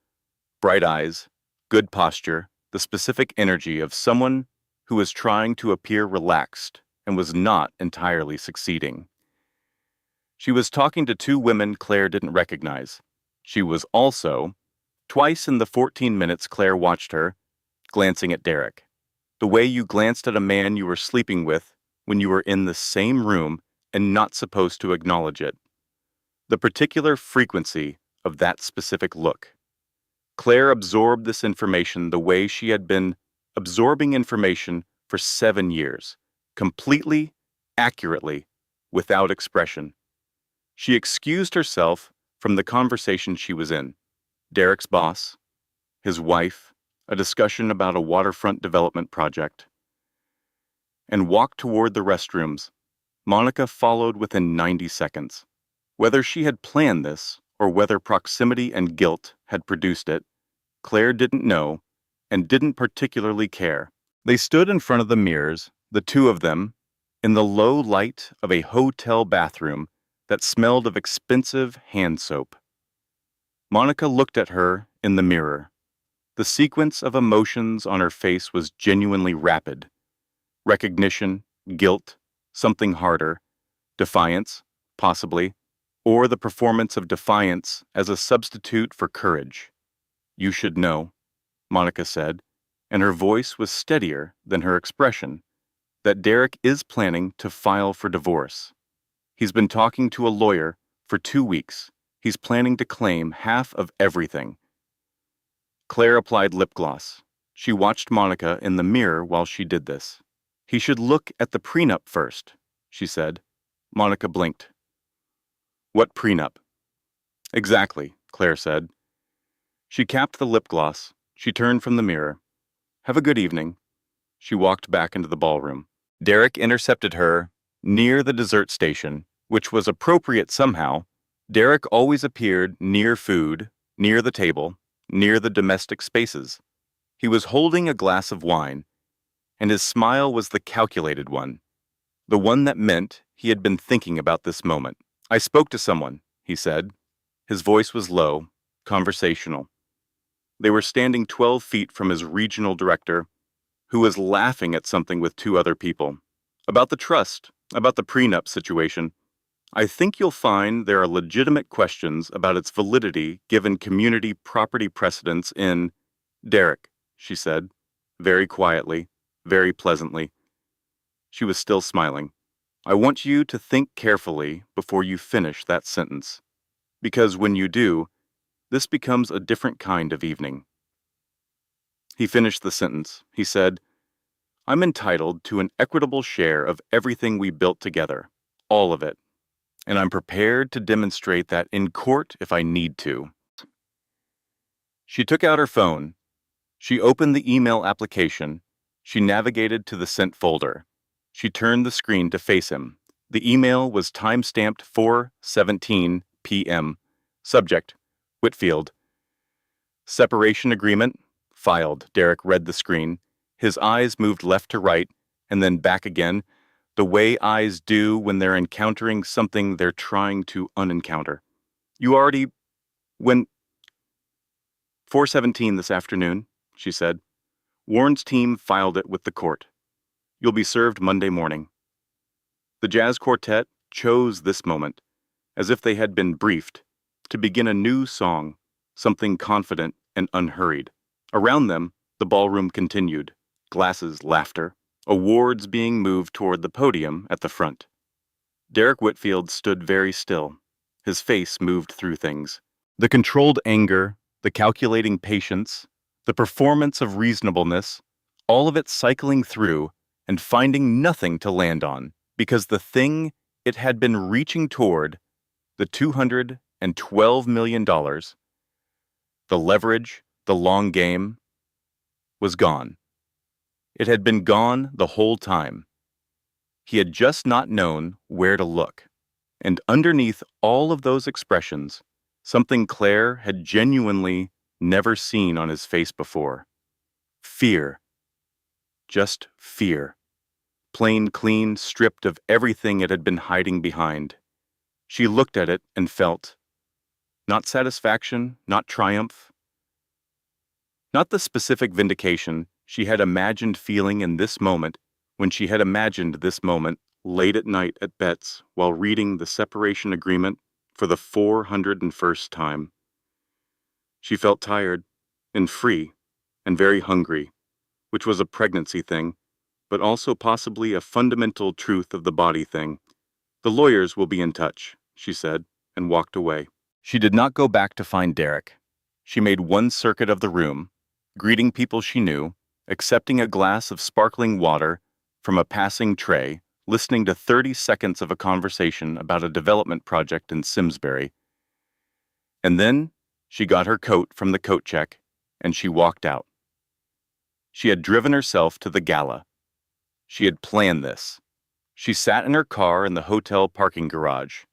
S2: Bright eyes, good posture, the specific energy of someone who was trying to appear relaxed and was not entirely succeeding. She was talking to 2 women Claire didn't recognize. She was also, twice in the 14 minutes Claire watched her, glancing at Derek. The way you glanced at a man you were sleeping with when you were in the same room and not supposed to acknowledge it. The particular frequency of that specific look. Claire absorbed this information the way she had been absorbing information for 7 years, completely, accurately, without expression. She excused herself from the conversation she was in. Derek's boss, his wife, a discussion about a waterfront development project, and walked toward the restrooms. Monica followed within 90 seconds. Whether she had planned this or whether proximity and guilt had produced it, Claire didn't know and didn't particularly care. They stood in front of the mirrors, the 2 of them, in the low light of a hotel bathroom that smelled of expensive hand soap. Monica looked at her in the mirror. The sequence of emotions on her face was genuinely rapid. Recognition, guilt, something harder, defiance, possibly, or the performance of defiance as a substitute for courage. "You should know," Monica said, and her voice was steadier than her expression, "that Derek is planning to file for divorce. He's been talking to a lawyer for 2 weeks. He's planning to claim half of everything." Claire applied lip gloss. She watched Monica in the mirror while she did this. "He should look at the prenup first," she said. Monica blinked. "What prenup?" "Exactly," Claire said. She capped the lip gloss. She turned from the mirror. "Have a good evening." She walked back into the ballroom. Derek intercepted her near the dessert station, which was appropriate somehow. Derek always appeared near food, near the table, near the domestic spaces. He was holding a glass of wine, and his smile was the calculated one, the one that meant he had been thinking about this moment. "I spoke to someone," he said. His voice was low, conversational. They were standing 12 feet from his regional director, who was laughing at something with 2 other people. About the trust, about the prenup situation. I think you'll find there are legitimate questions about its validity given community property precedents in Derek, she said, very quietly, very pleasantly. She was still smiling. I want you to think carefully before you finish that sentence, because when you do, this becomes a different kind of evening. He finished the sentence. He said, I'm entitled to an equitable share of everything we built together, all of it, and I'm prepared to demonstrate that in court if I need to. She took out her phone. She opened the email application. She navigated to the sent folder. She turned the screen to face him. The email was time-stamped 4:17 p.m. Subject, Whitfield. Separation agreement, filed. Derek read the screen. His eyes moved left to right and then back again, the way eyes do when they're encountering something they're trying to unencounter. You already when 4:17 this afternoon, she said. Warren's team filed it with the court. You'll be served Monday morning. The jazz quartet chose this moment, as if they had been briefed, to begin a new song, something confident and unhurried. Around them, the ballroom continued, glasses, laughter, awards being moved toward the podium at the front. Derek Whitfield stood very still. His face moved through things. The controlled anger, the calculating patience, the performance of reasonableness, all of it cycling through and finding nothing to land on, because the thing it had been reaching toward, the $212 million, the leverage, the long game, was gone. It had been gone the whole time. He had just not known where to look. And underneath all of those expressions, something Claire had genuinely never seen on his face before. Fear. Just fear. Plain clean, stripped of everything it had been hiding behind. She looked at it and felt, not satisfaction, not triumph, not the specific vindication she had imagined feeling in this moment when she had imagined this moment late at night at Bet's while reading the separation agreement for the 401st time. She felt tired and free and very hungry, which was a pregnancy thing, but also possibly a fundamental truth of the body thing. The lawyers will be in touch, she said, and walked away. She did not go back to find Derek. She made one circuit of the room, greeting people she knew, accepting a glass of sparkling water from a passing tray, listening to 30 seconds of a conversation about a development project in Simsbury. And then she got her coat from the coat check, and she walked out. She had driven herself to the gala. She had planned this. She sat in her car in the hotel parking garage,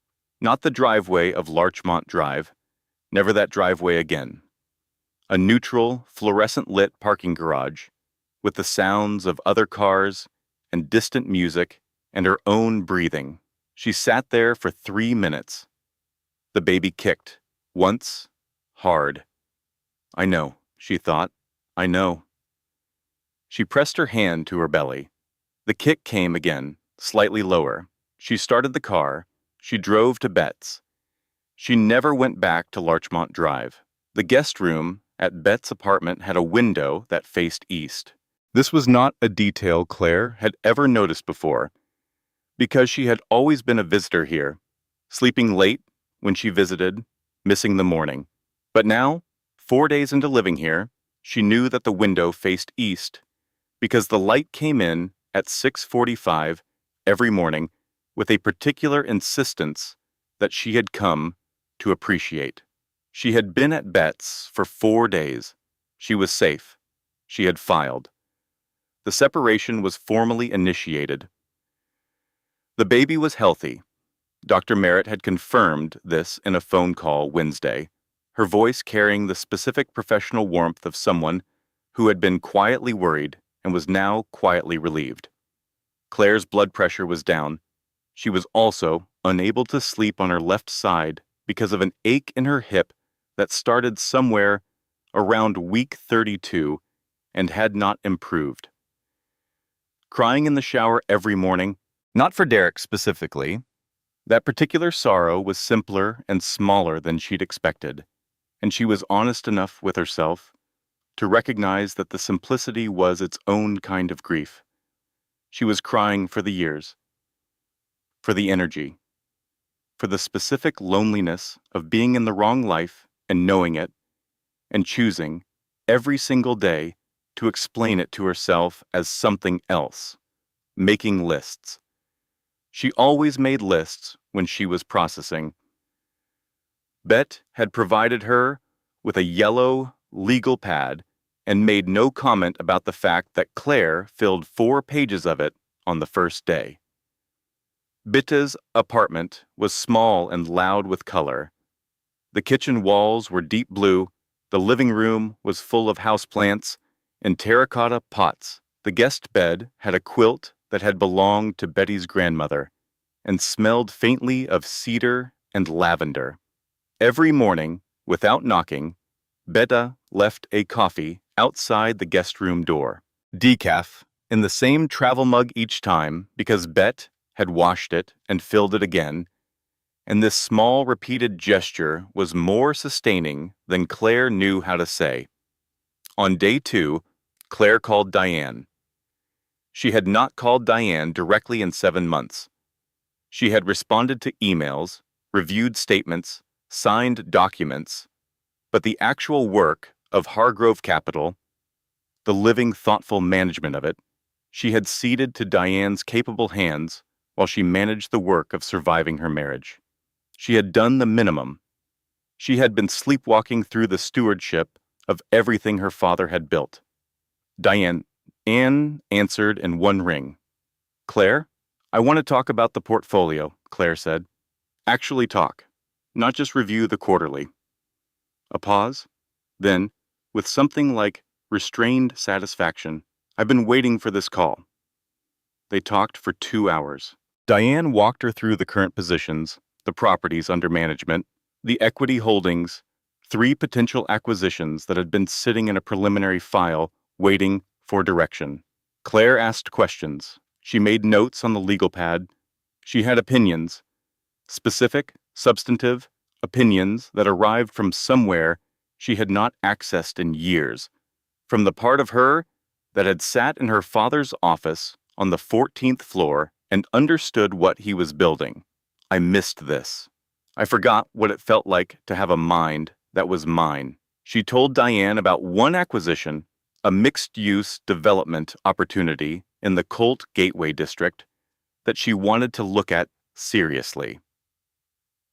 S2: not the driveway of Larchmont Drive, never that driveway again. A neutral, fluorescent-lit parking garage, with the sounds of other cars and distant music and her own breathing. She sat there for 3 minutes. The baby kicked, once, hard. I know, she thought. I know. She pressed her hand to her belly. The kick came again, slightly lower. She started the car. She drove to Bet's. She never went back to Larchmont Drive. The guest room at Bet's apartment had a window that faced east. This was not a detail Claire had ever noticed before, because she had always been a visitor here, sleeping late when she visited, missing the morning. But now, 4 days into living here, she knew that the window faced east, because the light came in at 6:45 every morning with a particular insistence that she had come to appreciate. She had been at Bet's for 4 days. She was safe. She had filed. The separation was formally initiated. The baby was healthy. Dr. Merritt had confirmed this in a phone call Wednesday, her voice carrying the specific professional warmth of someone who had been quietly worried and was now quietly relieved. Claire's blood pressure was down. She was also unable to sleep on her left side because of an ache in her hip that started somewhere around week 32 and had not improved. Crying in the shower every morning, Not for Derek specifically. That particular sorrow was simpler and smaller than she'd expected, and she was honest enough with herself to recognize that the simplicity was its own kind of grief. She was crying for the years, for the energy, for the specific loneliness of being in the wrong life and knowing it, and choosing, every single day, to explain it to herself as something else, making lists. She always made lists when she was processing. Bet had provided her with a yellow legal pad and made no comment about the fact that Claire filled 4 pages of it on the first day. Greta's apartment was small and loud with color. The kitchen walls were deep blue, the living room was full of houseplants and terracotta pots. The guest bed had a quilt that had belonged to Betty's grandmother and smelled faintly of cedar and lavender. Every morning, without knocking, Greta left a coffee outside the guest room door. Decaf, in the same travel mug each time because Bet had washed it and filled it again, and this small repeated gesture was more sustaining than Claire knew how to say. On day 2, Claire called Diane. She had not called Diane directly in 7 months. She had responded to emails, reviewed statements, signed documents, but the actual work of Hargrove Capital, the living, thoughtful management of it, she had ceded to Diane's capable hands while she managed the work of surviving her marriage. She had done the minimum. She had been sleepwalking through the stewardship of everything her father had built. Anne answered in one ring. Claire, I want to talk about the portfolio, Claire said. Actually talk, not just review the quarterly. A pause. Then, with something like restrained satisfaction, I've been waiting for this call. They talked for 2 hours. Diane walked her through the current positions, the properties under management, the equity holdings, 3 potential acquisitions that had been sitting in a preliminary file waiting for direction. Claire asked questions. She made notes on the legal pad. She had opinions, specific, substantive opinions that arrived from somewhere she had not accessed in years, from the part of her that had sat in her father's office on the 14th floor and understood what he was building. I missed this. I forgot what it felt like to have a mind that was mine. She told Diane about one acquisition, a mixed-use development opportunity in the Colt Gateway District that she wanted to look at seriously.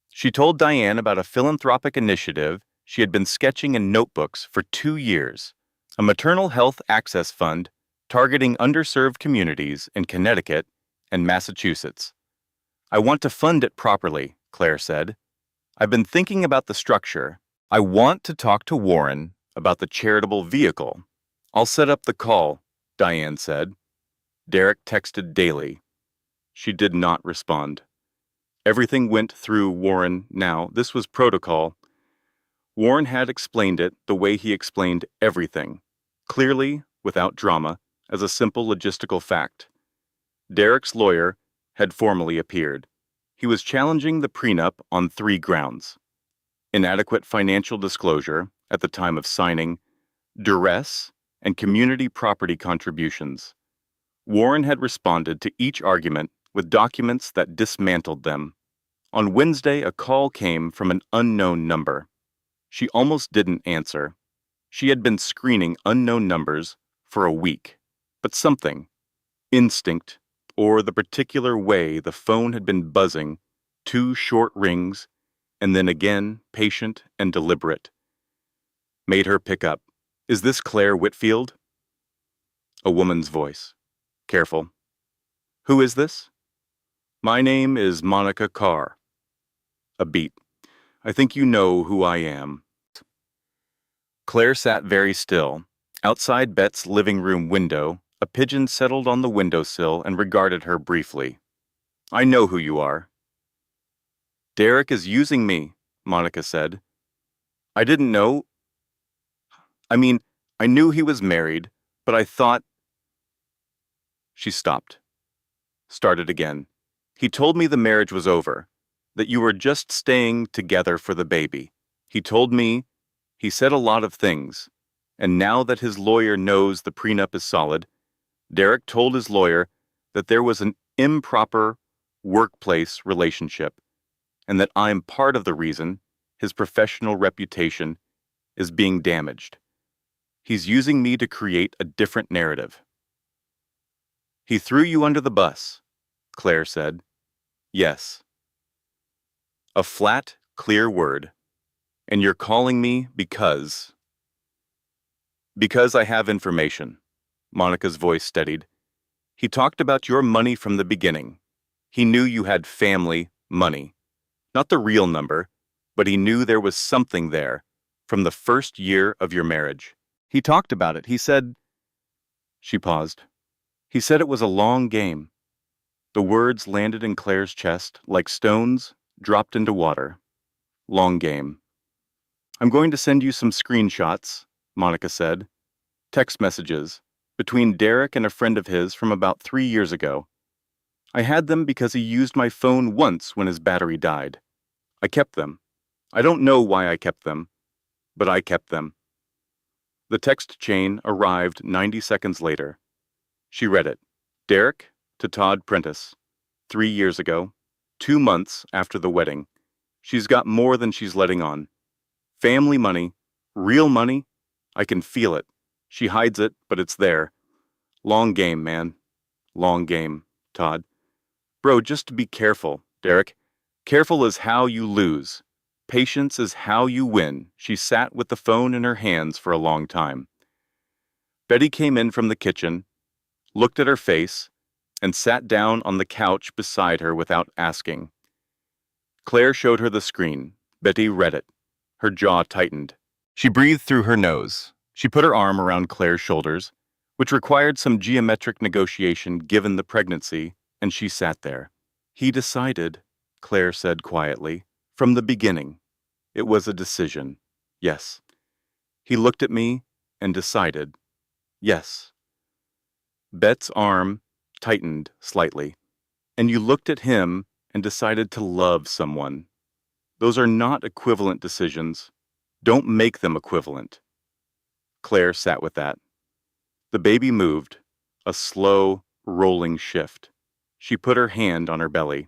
S2: She told Diane about a philanthropic initiative she had been sketching in notebooks for 2 years, a maternal health access fund targeting underserved communities in Connecticut and Massachusetts. I want to fund it properly, Claire said. I've been thinking about the structure. I want to talk to Warren about the charitable vehicle. I'll set up the call, Diane said. Derek texted daily. She did not respond. Everything went through Warren now. This was protocol. Warren had explained it the way he explained everything, clearly, without drama, as a simple logistical fact. Derek's lawyer had formally appeared. He was challenging the prenup on 3 grounds: inadequate financial disclosure at the time of signing, duress, and community property contributions. Warren had responded to each argument with documents that dismantled them. On Wednesday, a call came from an unknown number. She almost didn't answer. She had been screening unknown numbers for a week, but something, instinct, or the particular way the phone had been buzzing, 2 short rings, and then again patient and deliberate, made her pick up. Is this Claire Whitfield? A woman's voice. Careful. Who is this? My name is Monica Carr. A beat. I think you know who I am. Claire sat very still. Outside Bet's living room window, a pigeon settled on the windowsill and regarded her briefly. I know who you are. Derek is using me, Monica said. I didn't know. I knew he was married, but I thought. She stopped. Started again. He told me the marriage was over, that you were just staying together for the baby. He said a lot of things, and now that his lawyer knows the prenup is solid, Derek told his lawyer that there was an improper workplace relationship, and that I'm part of the reason his professional reputation is being damaged. He's using me to create a different narrative. He threw you under the bus, Claire said. Yes. A flat, clear word. And you're calling me because... Because I have information. Monica's voice steadied. He talked about your money from the beginning. He knew you had family money. Not the real number, but he knew there was something there from the first year of your marriage. He talked about it. He said... She paused. He said it was a long game. The words landed in Claire's chest like stones dropped into water. Long game. I'm going to send you some screenshots, Monica said. Text messages between Derek and a friend of his from about 3 years ago. I had them because he used my phone once when his battery died. I kept them. I don't know why I kept them, but I kept them. The text chain arrived 90 seconds later. She read it. Derek to Todd Prentice. 3 years ago. 2 months after the wedding. She's got more than she's letting on. Family money. Real money. I can feel it. She hides it, but it's there. Long game, man. Long game, Todd. Bro, just be careful, Derek. Careful is how you lose. Patience is how you win. She sat with the phone in her hands for a long time. Betty came in from the kitchen, looked at her face, and sat down on the couch beside her without asking. Claire showed her the screen. Betty read it. Her jaw tightened. She breathed through her nose. She put her arm around Claire's shoulders, which required some geometric negotiation given the pregnancy, and she sat there. He decided, Claire said quietly, from the beginning. It was a decision. Yes. He looked at me and decided. Yes. Bet's arm tightened slightly, and you looked at him and decided to love someone. Those are not equivalent decisions. Don't make them equivalent. Claire sat with that. The baby moved, a slow, rolling shift. She put her hand on her belly.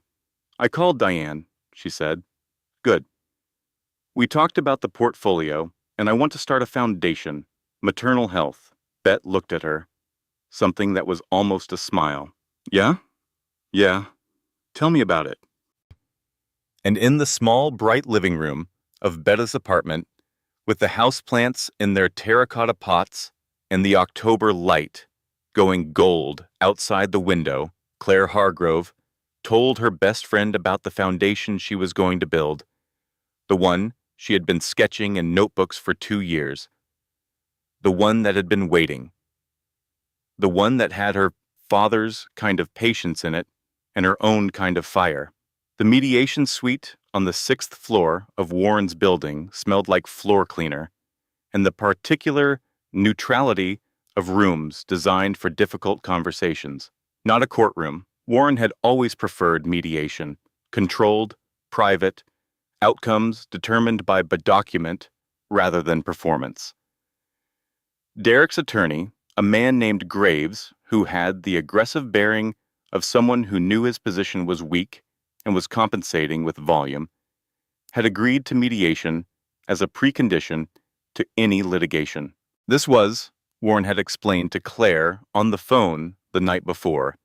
S2: I called Diane, she said. Good. We talked about the portfolio, and I want to start a foundation, maternal health. Bet looked at her. Something that was almost a smile. Yeah? Yeah. Tell me about it. And in the small, bright living room of Betta's apartment, with the houseplants in their terracotta pots and the October light going gold outside the window, Claire Hargrove told her best friend about the foundation she was going to build, the one she had been sketching in notebooks for 2 years, the one that had been waiting, the one that had her father's kind of patience in it and her own kind of fire. The mediation suite on the 6th floor of Warren's building smelled like floor cleaner, and the particular neutrality of rooms designed for difficult conversations. Not a courtroom. Warren had always preferred mediation, controlled, private, outcomes determined by document rather than performance. Derek's attorney, a man named Graves, who had the aggressive bearing of someone who knew his position was weak and was compensating with volume, had agreed to mediation as a precondition to any litigation. This was, Warren had explained to Claire on the phone the night before,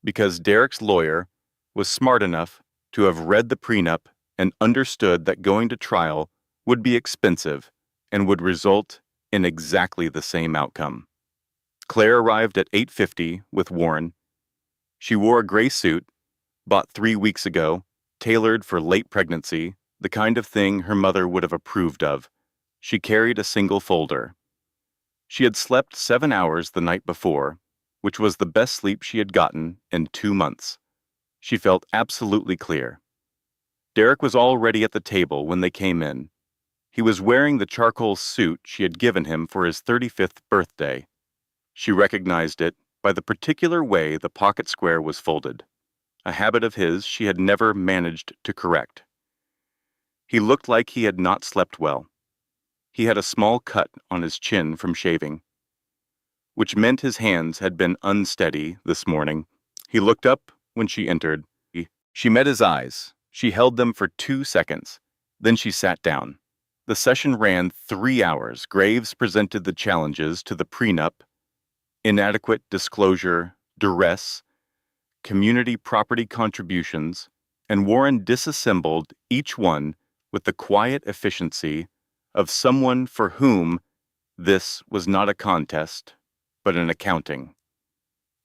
S2: because Derek's lawyer was smart enough to have read the prenup and understood that going to trial would be expensive and would result in exactly the same outcome. Claire arrived at 8:50 with Warren. She wore a gray suit, bought 3 weeks ago, tailored for late pregnancy, the kind of thing her mother would have approved of. She carried a single folder. She had slept 7 hours the night before, which was the best sleep she had gotten in 2 months. She felt absolutely clear. Derek was already at the table when they came in. He was wearing the charcoal suit she had given him for his 35th birthday. She recognized it by the particular way the pocket square was folded. a habit of his she had never managed to correct. He looked like he had not slept well. He had a small cut on his chin from shaving, which meant his hands had been unsteady this morning. He looked up when she entered. She met his eyes. She held them for 2 seconds. Then she sat down. The session ran 3 hours. Graves presented the challenges to the prenup: inadequate disclosure, duress, community property contributions, and Warren disassembled each one with the quiet efficiency of someone for whom this was not a contest, but an accounting.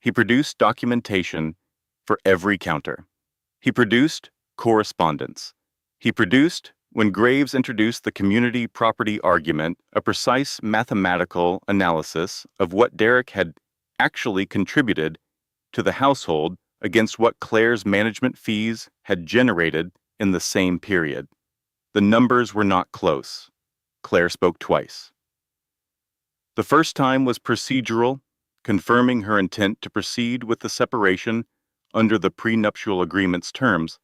S2: He produced documentation for every counter. He produced correspondence. He produced, when Graves introduced the community property argument, a precise mathematical analysis of what Derek had actually contributed to the household against what Claire's management fees had generated in the same period. The numbers were not close. Claire spoke twice. The first time was procedural, confirming her intent to proceed with the separation under the prenuptial agreement's terms,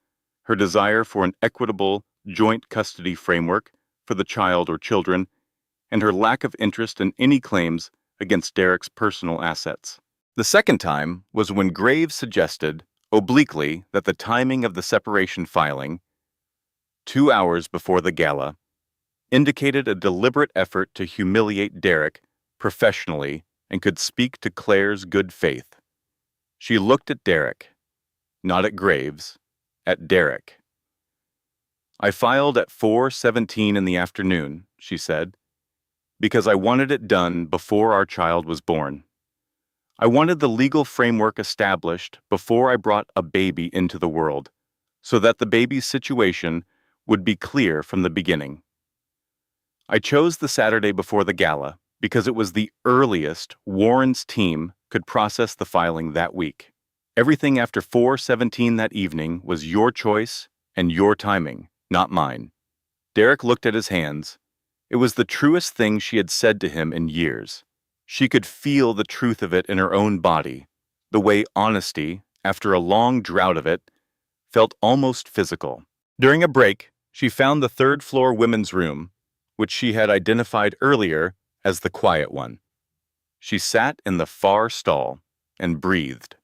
S2: her desire for an equitable joint custody framework for the child or children, and her lack of interest in any claims against Derek's personal assets. The second time was when Graves suggested, obliquely, that the timing of the separation filing, 2 hours before the gala, indicated a deliberate effort to humiliate Derek professionally and could speak to Claire's good faith. She looked at Derek, not at Graves, at Derek. "I filed at 4:17 in the afternoon," she said, "because I wanted it done before our child was born. I wanted the legal framework established before I brought a baby into the world, so that the baby's situation would be clear from the beginning. I chose the Saturday before the gala because it was the earliest Warren's team could process the filing that week. Everything after 4:17 that evening was your choice and your timing, not mine." Derek looked at his hands. It was the truest thing she had said to him in years. She could feel the truth of it in her own body, the way honesty, after a long drought of it, felt almost physical. During a break, she found the third-floor women's room, which she had identified earlier as the quiet one. She sat in the far stall and breathed.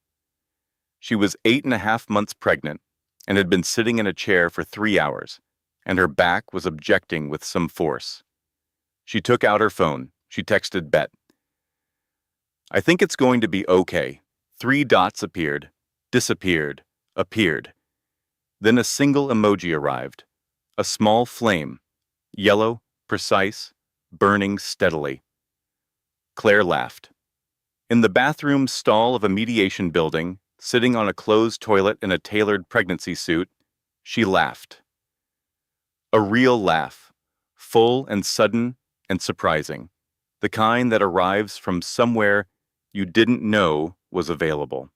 S2: She was 8.5 months pregnant and had been sitting in a chair for 3 hours, and her back was objecting with some force. She took out her phone. She texted Bet. "I think it's going to be okay." 3 dots appeared, disappeared, appeared. Then a single emoji arrived, a small flame, yellow, precise, burning steadily. Claire laughed. In the bathroom stall of a mediation building, sitting on a closed toilet in a tailored pregnancy suit, she laughed. A real laugh, full and sudden and surprising, the kind that arrives from somewhere you didn't know was available.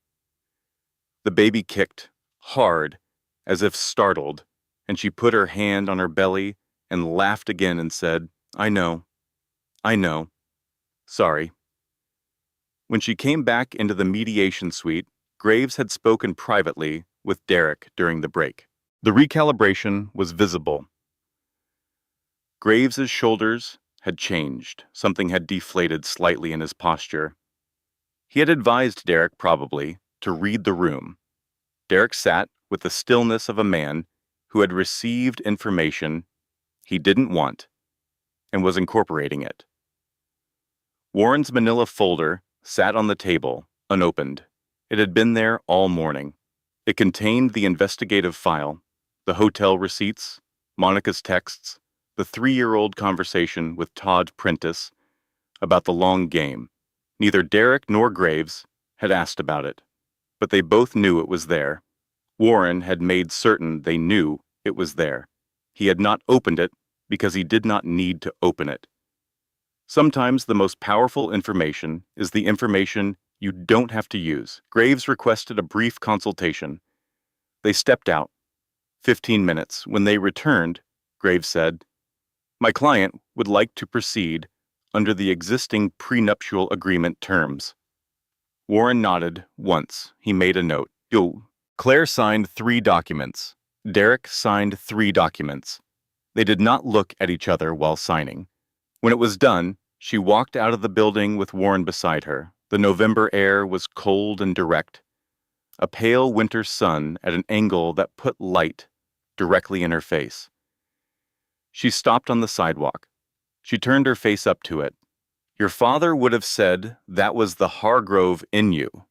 S2: The baby kicked, hard, as if startled, and she put her hand on her belly and laughed again and said, I know. Sorry." When she came back into the mediation suite, Graves had spoken privately with Derek during the break. The recalibration was visible. Graves's shoulders had changed. Something had deflated slightly in his posture. He had advised Derek, probably, to read the room. Derek sat with the stillness of a man who had received information he didn't want and was incorporating it. Warren's manila folder sat on the table, unopened. It had been there all morning. It contained the investigative file, the hotel receipts, Monica's texts, the 3-year-old conversation with Todd Prentice about the long game. Neither Derek nor Graves had asked about it, but they both knew it was there. Warren had made certain they knew it was there. He had not opened it because he did not need to open it. Sometimes the most powerful information is the information you don't have to use. Graves requested a brief consultation. They stepped out. 15 minutes. When they returned, Graves said, "My client would like to proceed under the existing prenuptial agreement terms." Warren nodded once. He made a note. Claire signed 3 documents. Derek signed 3 documents. They did not look at each other while signing. When it was done, she walked out of the building with Warren beside her. The November air was cold and direct, a pale winter sun at an angle that put light directly in her face. She stopped on the sidewalk. She turned her face up to it. "Your father would have said that was the Hargrove in you,"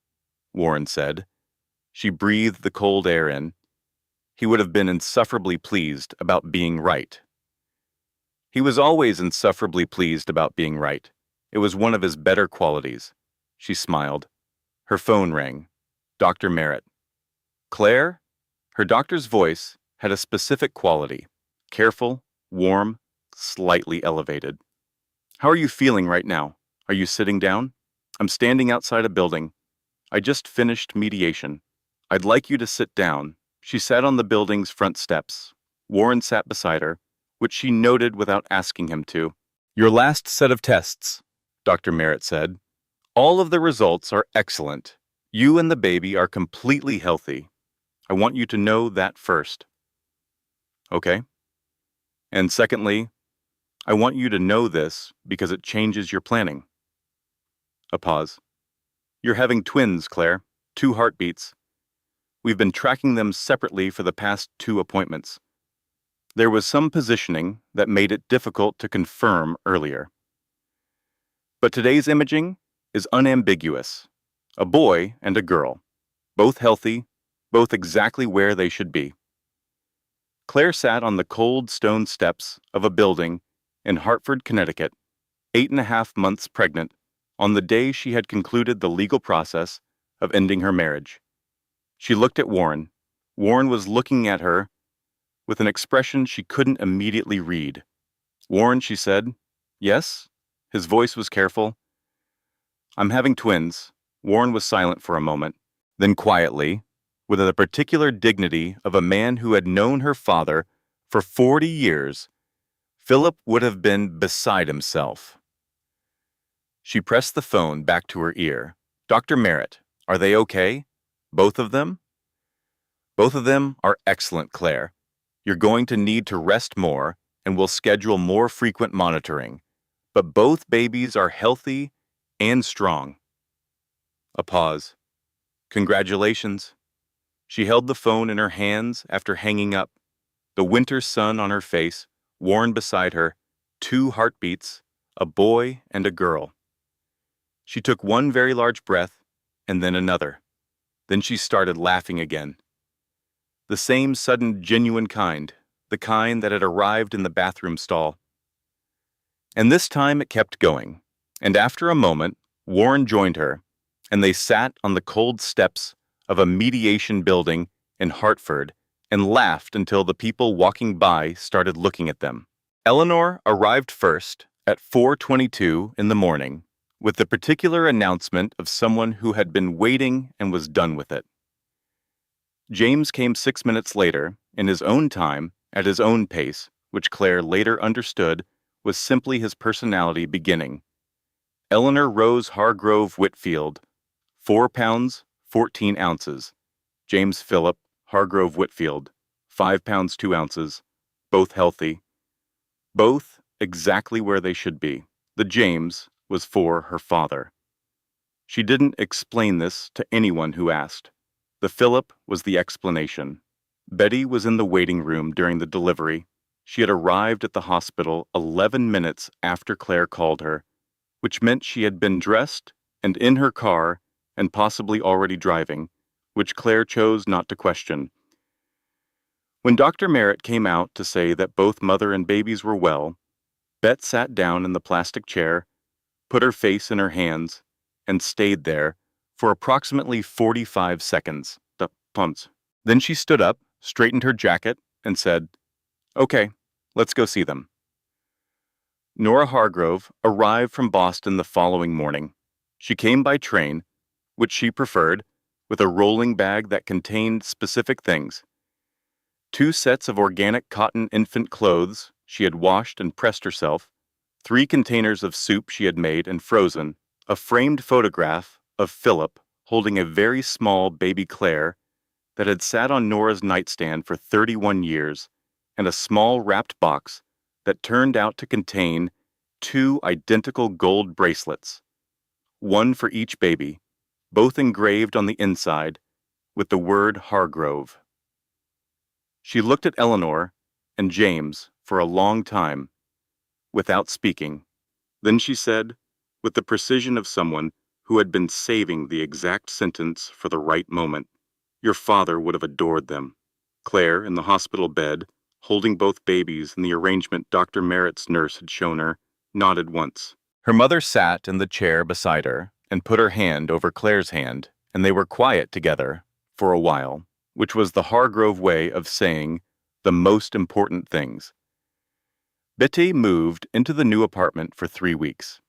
S2: Warren said. She breathed the cold air in. He would have been insufferably pleased about being right. He was always insufferably pleased about being right. It was one of his better qualities. She smiled. Her phone rang. Dr. Merritt. "Claire?" Her doctor's voice had a specific quality. Careful, warm, slightly elevated. "How are you feeling right now? Are you sitting down? I'm standing outside a building. I just finished mediation. I'd like you to sit down." She sat on the building's front steps. Warren sat beside her, which she noted without asking him to. "Your last set of tests," Dr. Merritt said. "All of the results are excellent. You and the baby are completely healthy. I want you to know that first." "Okay. And secondly, I want you to know this because it changes your planning." A pause. "You're having twins, Claire. 2 heartbeats. We've been tracking them separately for the past 2 appointments. There was some positioning that made it difficult to confirm earlier. But today's imaging is unambiguous. A boy and a girl. Both healthy, both exactly where they should be." Claire sat on the cold stone steps of a building in Hartford, Connecticut, 8.5 months pregnant, on the day she had concluded the legal process of ending her marriage. She looked at Warren. Warren was looking at her with an expression she couldn't immediately read. "Warren," she said. "Yes?" His voice was careful. "I'm having twins." Warren was silent for a moment. Then quietly, with the particular dignity of a man who had known her father for 40 years, Philip would have been beside himself. She pressed the phone back to her ear. "Dr. Merritt, are they okay? Both of them?" "Both of them are excellent, Claire. You're going to need to rest more, and we'll schedule more frequent monitoring. But both babies are healthy and strong." A pause. "Congratulations." She held the phone in her hands after hanging up. The winter sun on her face, Warren beside her, 2 heartbeats, a boy and a girl. She took one very large breath, and then another. Then she started laughing again. The same sudden, genuine kind, the kind that had arrived in the bathroom stall. And this time it kept going. And after a moment, Warren joined her, and they sat on the cold steps of a mediation building in Hartford and laughed until the people walking by started looking at them. Eleanor arrived first at 4:22 in the morning with the particular announcement of someone who had been waiting and was done with it. James came 6 minutes later, in his own time, at his own pace, which Claire later understood was simply his personality beginning. Eleanor Rose Hargrove Whitfield, 4 pounds, 14 ounces. James Philip Hargrove Whitfield, 5 pounds, 2 ounces, both healthy. Both exactly where they should be. The James was for her father. She didn't explain this to anyone who asked. The Philip was the explanation. Betty was in the waiting room during the delivery. She had arrived at the hospital 11 minutes after Claire called her, which meant she had been dressed and in her car and possibly already driving, which Claire chose not to question. When Dr. Merritt came out to say that both mother and babies were well, Bet sat down in the plastic chair, put her face in her hands, and stayed there for approximately 45 seconds. Then she stood up, straightened her jacket, and said, "Okay, let's go see them." Nora Hargrove arrived from Boston the following morning. She came by train, which she preferred, with a rolling bag that contained specific things. 2 sets of organic cotton infant clothes she had washed and pressed herself, 3 containers of soup she had made and frozen, a framed photograph of Philip holding a very small baby Claire, that had sat on Nora's nightstand for 31 years, and a small wrapped box that turned out to contain 2 identical gold bracelets, one for each baby, both engraved on the inside with the word Hargrove. She looked at Eleanor and James for a long time, without speaking. Then she said, with the precision of someone who had been saving the exact sentence for the right moment, "Your father would have adored them." Claire, in the hospital bed, holding both babies in the arrangement Dr. Merritt's nurse had shown her, nodded once. Her mother sat in the chair beside her and put her hand over Claire's hand, and they were quiet together for a while, which was the Hargrove way of saying the most important things. Betty moved into the new apartment for 3 weeks.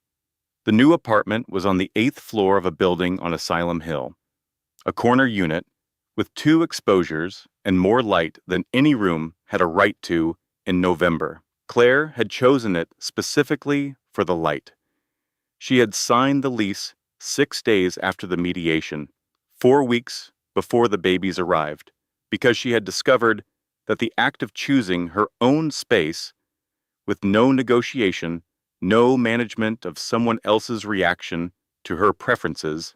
S2: The new apartment was on the 8th floor of a building on Asylum Hill, a corner unit with 2 exposures and more light than any room had a right to in November. Claire had chosen it specifically for the light. She had signed the lease 6 days after the mediation, 4 weeks before the babies arrived, because she had discovered that the act of choosing her own space with no negotiation, no management of someone else's reaction to her preferences,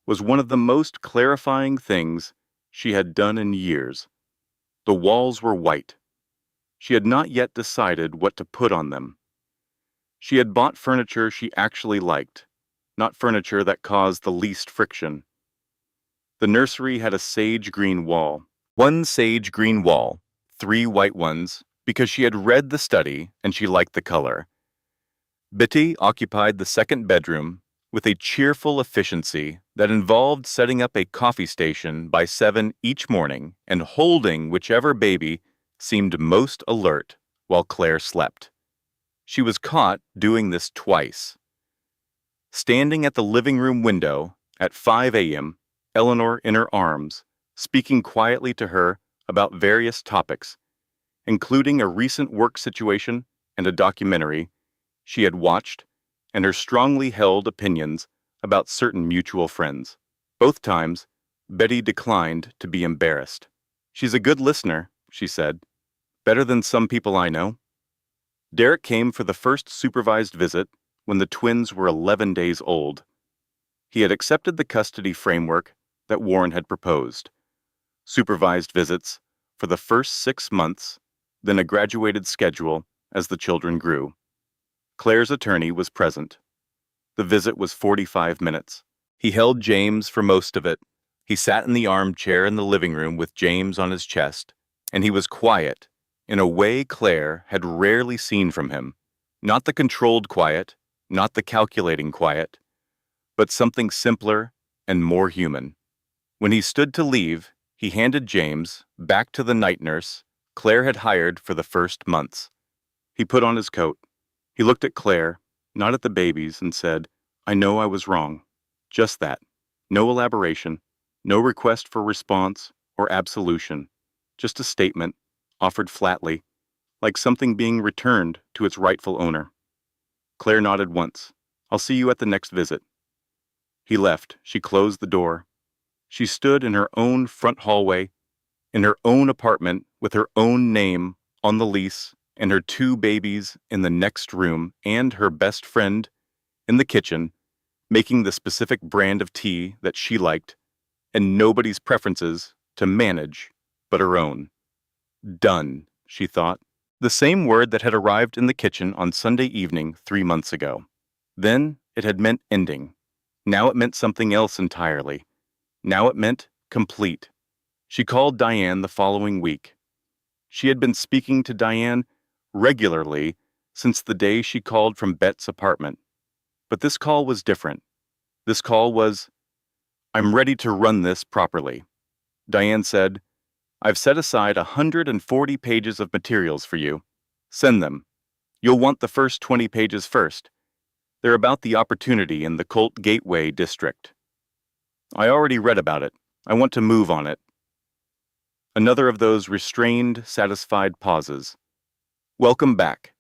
S2: was one of the most clarifying things she had done in years. The walls were white. She had not yet decided what to put on them. She had bought furniture she actually liked, not furniture that caused the least friction. The nursery had a sage green wall. One sage green wall, 3 white ones, because she had read the study and she liked the color. Betty occupied the second bedroom with a cheerful efficiency that involved setting up a coffee station by 7 each morning and holding whichever baby seemed most alert while Claire slept. She was caught doing this twice. Standing at the living room window at 5 a.m., Eleanor in her arms, speaking quietly to her about various topics, including a recent work situation and a documentary she had watched, and her strongly held opinions about certain mutual friends. Both times, Betty declined to be embarrassed. "She's a good listener," she said. "Better than some people I know." Derek came for the first supervised visit when the twins were 11 days old. He had accepted the custody framework that Warren had proposed. Supervised visits for the first 6 months, then a graduated schedule as the children grew. Claire's attorney was present. The visit was 45 minutes. He held James for most of it. He sat in the armchair in the living room with James on his chest, and he was quiet in a way Claire had rarely seen from him. Not the controlled quiet, not the calculating quiet, but something simpler and more human. When he stood to leave, he handed James back to the night nurse Claire had hired for the first months. He put on his coat. He looked at Claire, not at the babies, and said, "I know I was wrong." Just that. No elaboration, no request for response or absolution. Just a statement, offered flatly, like something being returned to its rightful owner. Claire nodded once. "I'll see you at the next visit." He left. She closed the door. She stood in her own front hallway, in her own apartment with her own name on the lease and her 2 babies in the next room and her best friend in the kitchen, making the specific brand of tea that she liked, and nobody's preferences to manage but her own. Done, she thought. The same word that had arrived in the kitchen on Sunday evening 3 months ago. Then it had meant ending. Now it meant something else entirely. Now it meant complete. She called Diane the following week. She had been speaking to Diane regularly since the day she called from Bet's apartment. But this call was different. This call was, "I'm ready to run this properly." Diane said, "I've set aside 140 pages of materials for you. Send them. You'll want the first 20 pages first. They're about the opportunity in the Colt Gateway district." "I already read about it. I want to move on it." Another of those restrained, satisfied pauses. "Welcome back."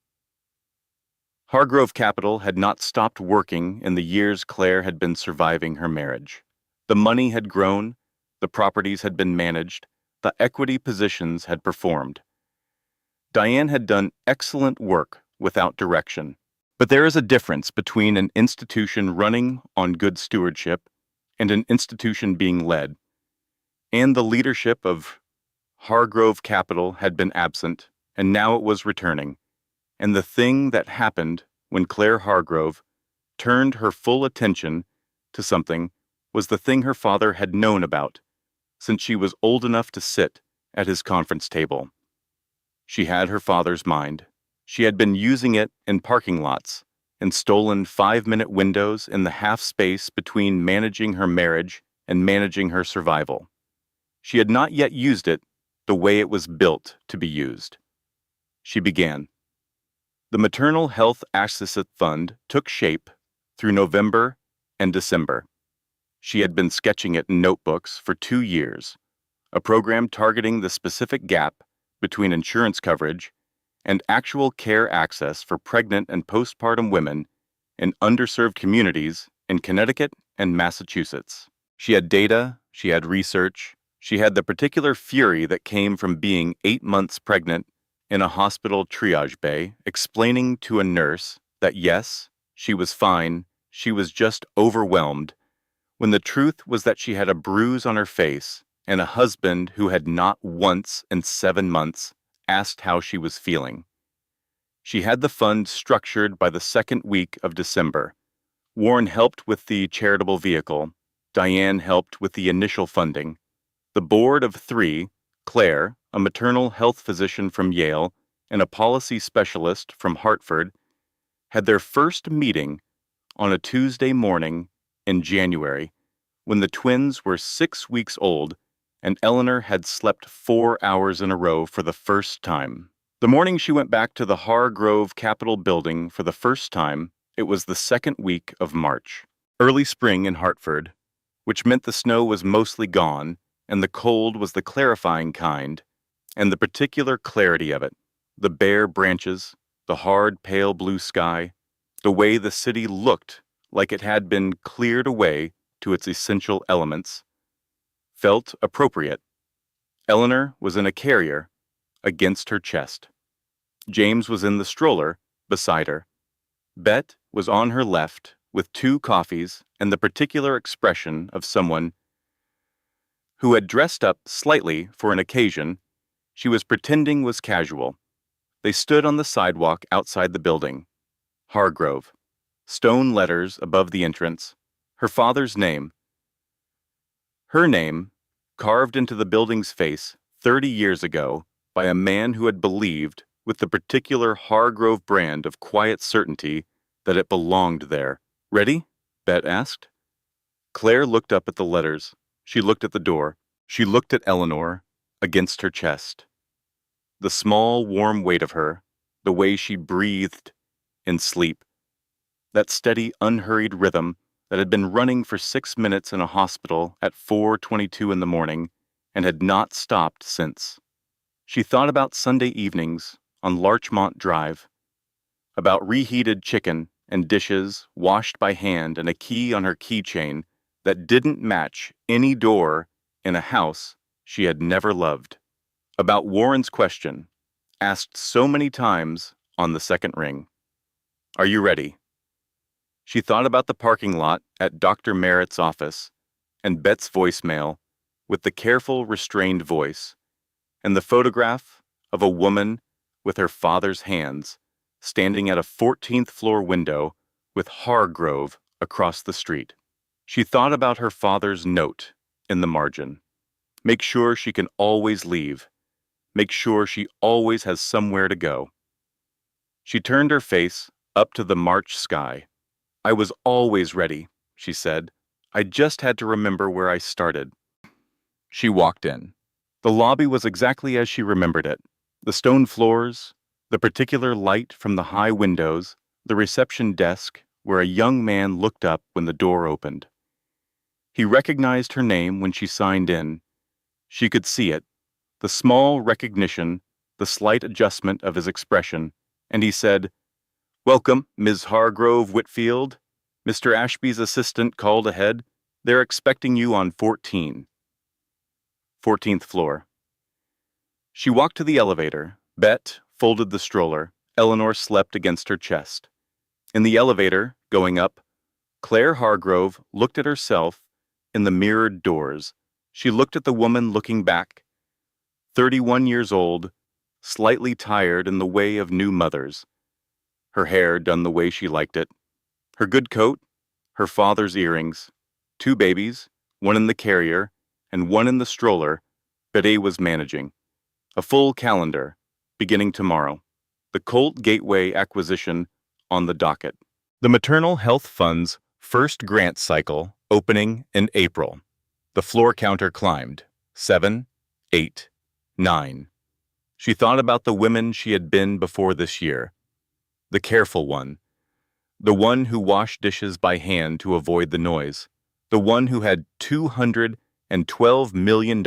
S2: Hargrove Capital had not stopped working in the years Claire had been surviving her marriage. The money had grown, the properties had been managed, the equity positions had performed. Diane had done excellent work without direction. But there is a difference between an institution running on good stewardship and an institution being led. And the leadership of Hargrove Capital had been absent, and now it was returning. And the thing that happened when Claire Hargrove turned her full attention to something was the thing her father had known about since she was old enough to sit at his conference table. She had her father's mind. She had been using it in parking lots and stolen 5-minute windows in the half space between managing her marriage and managing her survival. She had not yet used it the way it was built to be used. She began. The Maternal Health Access Fund took shape through November and December. She had been sketching it in notebooks for 2 years, a program targeting the specific gap between insurance coverage and actual care access for pregnant and postpartum women in underserved communities in Connecticut and Massachusetts. She had data, she had research, she had the particular fury that came from being 8 months pregnant in a hospital triage bay, explaining to a nurse that yes, she was fine, she was just overwhelmed, when the truth was that she had a bruise on her face and a husband who had not once in 7 months asked how she was feeling. She had the fund structured by the second week of December. Warren helped with the charitable vehicle. Diane helped with the initial funding. The board of 3, Claire, a maternal health physician from Yale, and a policy specialist from Hartford, had their first meeting on a Tuesday morning in January when the twins were 6 weeks old and Eleanor had slept 4 hours in a row for the first time. The morning she went back to the Hargrove Capitol building for the first time, it was the second week of March. Early spring in Hartford, which meant the snow was mostly gone and the cold was the clarifying kind, and the particular clarity of it, the bare branches, the hard pale blue sky, the way the city looked like it had been cleared away to its essential elements, felt appropriate. Eleanor was in a carrier against her chest. James was in the stroller beside her. Bet was on her left with 2 coffees and the particular expression of someone who had dressed up slightly for an occasion she was pretending was casual. They stood on the sidewalk outside the building. Hargrove. Stone letters above the entrance. Her father's name. Her name, carved into the building's face 30 years ago by a man who had believed, with the particular Hargrove brand of quiet certainty, that it belonged there. Ready? Bet asked. Claire looked up at the letters. She looked at the door. She looked at Eleanor against her chest. The small, warm weight of her, the way she breathed in sleep, that steady, unhurried rhythm that had been running for 6 minutes in a hospital at 4:22 in the morning and had not stopped since. She thought about Sunday evenings on Larchmont Drive, about reheated chicken and dishes washed by hand and a key on her keychain that didn't match any door in a house she had never loved, about Warren's question, asked so many times on the second ring. Are you ready? She thought about the parking lot at Dr. Merritt's office and Bet's voicemail with the careful, restrained voice, and the photograph of a woman with her father's hands standing at a 14th floor window with Hargrove across the street. She thought about her father's note in the margin. Make sure she can always leave. Make sure she always has somewhere to go. She turned her face up to the March sky. I was always ready, she said. I just had to remember where I started. She walked in. The lobby was exactly as she remembered it. The stone floors, the particular light from the high windows, the reception desk where a young man looked up when the door opened. He recognized her name when she signed in. She could see it, the small recognition, the slight adjustment of his expression, and he said, Welcome, Ms. Hargrove Whitfield. Mr. Ashby's assistant called ahead. They're expecting you on 14. 14th floor. She walked to the elevator. Bet folded the stroller. Eleanor slept against her chest. In the elevator, going up, Claire Hargrove looked at herself in the mirrored doors. She looked at the woman looking back, 31 years old, slightly tired in the way of new mothers. Her hair done the way she liked it. Her good coat, her father's earrings, 2 babies, one in the carrier and one in the stroller, Betty was managing. A full calendar, beginning tomorrow. The Colt Gateway acquisition on the docket. The Maternal Health Fund's first grant cycle opening in April. The floor counter climbed. 7, 8, 9. She thought about the women she had been before this year. The careful one. The one who washed dishes by hand to avoid the noise. The one who had $212 million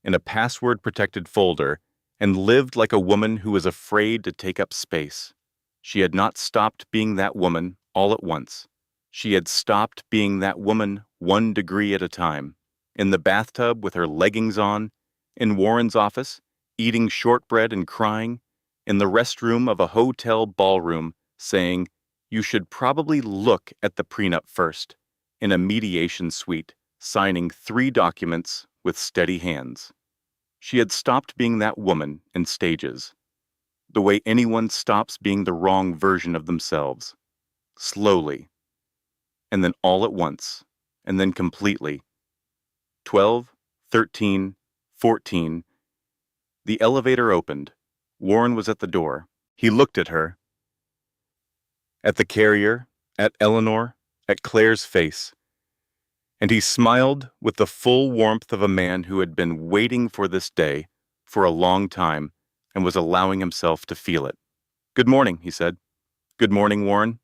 S2: in a password-protected folder and lived like a woman who was afraid to take up space. She had not stopped being that woman all at once. She had stopped being that woman 1 degree at a time. In the bathtub with her leggings on, in Warren's office, eating shortbread and crying, in the restroom of a hotel ballroom, saying, "You should probably look at the prenup first," in a mediation suite, signing 3 documents with steady hands. She had stopped being that woman in stages, the way anyone stops being the wrong version of themselves, slowly, and then all at once, and then completely. 12, 13, 14. The elevator opened. Warren was at the door. He looked at her, at the carrier, at Eleanor, at Claire's face, and he smiled with the full warmth of a man who had been waiting for this day for a long time and was allowing himself to feel it. "Good morning," he said. "Good morning, Warren."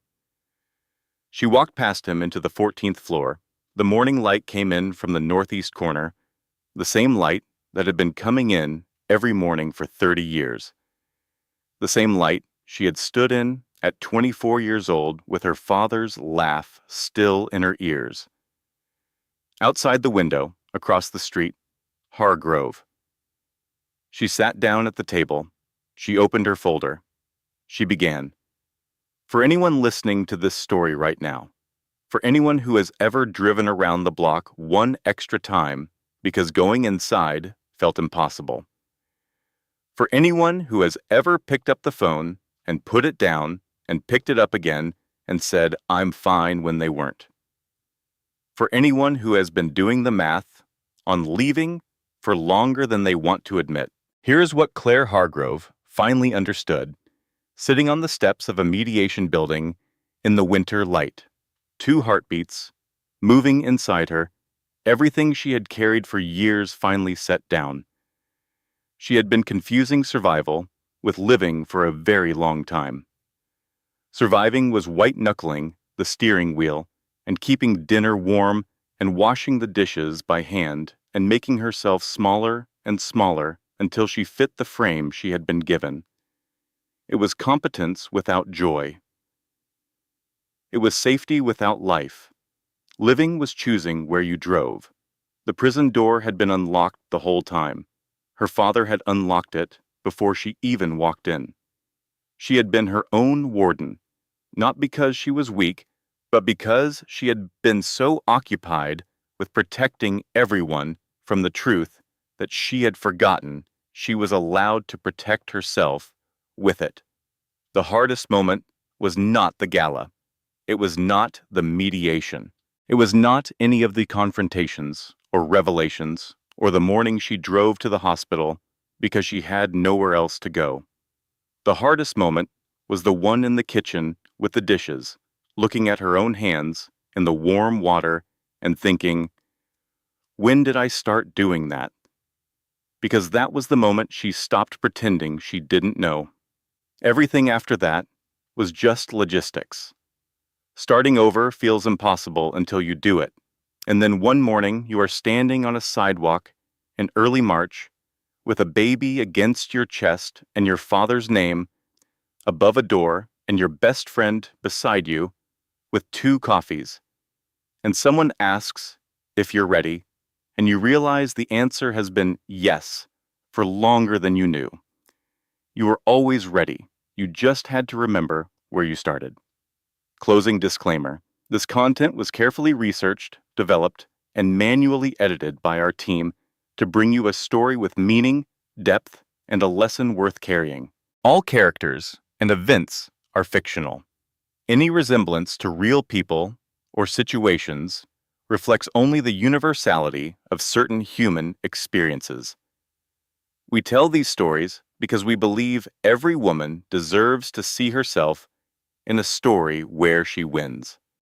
S2: She walked past him into the 14th floor. The morning light came in from the northeast corner, the same light that had been coming in every morning for 30 years. The same light she had stood in at 24 years old with her father's laugh still in her ears. Outside the window, across the street, Hargrove. She sat down at the table. She opened her folder. She began. For anyone listening to this story right now, for anyone who has ever driven around the block 1 extra time because going inside felt impossible, for anyone who has ever picked up the phone and put it down and picked it up again and said, "I'm fine," when they weren't, for anyone who has been doing the math on leaving for longer than they want to admit. Here is what Claire Hargrove finally understood, sitting on the steps of a mediation building in the winter light. 2 heartbeats, moving inside her, everything she had carried for years finally set down. She had been confusing survival with living for a very long time. Surviving was white-knuckling the steering wheel and keeping dinner warm and washing the dishes by hand and making herself smaller and smaller until she fit the frame she had been given. It was competence without joy. It was safety without life. Living was choosing where you drove. The prison door had been unlocked the whole time. Her father had unlocked it before she even walked in. She had been her own warden, not because she was weak, but because she had been so occupied with protecting everyone from the truth that she had forgotten she was allowed to protect herself with it. The hardest moment was not the gala. It was not the mediation. It was not any of the confrontations or revelations or the morning she drove to the hospital because she had nowhere else to go. The hardest moment was the one in the kitchen with the dishes, looking at her own hands in the warm water and thinking, when did I start doing that? Because that was the moment she stopped pretending she didn't know. Everything after that was just logistics. Starting over feels impossible until you do it. And then one morning you are standing on a sidewalk in early March with a baby against your chest and your father's name above a door and your best friend beside you with 2 coffees. And someone asks if you're ready, and you realize the answer has been yes for longer than you knew. You were always ready. You just had to remember where you started. Closing disclaimer. This content was carefully researched, developed, and manually edited by our team to bring you a story with meaning, depth, and a lesson worth carrying. All characters and events are fictional. Any resemblance to real people or situations reflects only the universality of certain human experiences. We tell these stories because we believe every woman deserves to see herself in a story where she wins.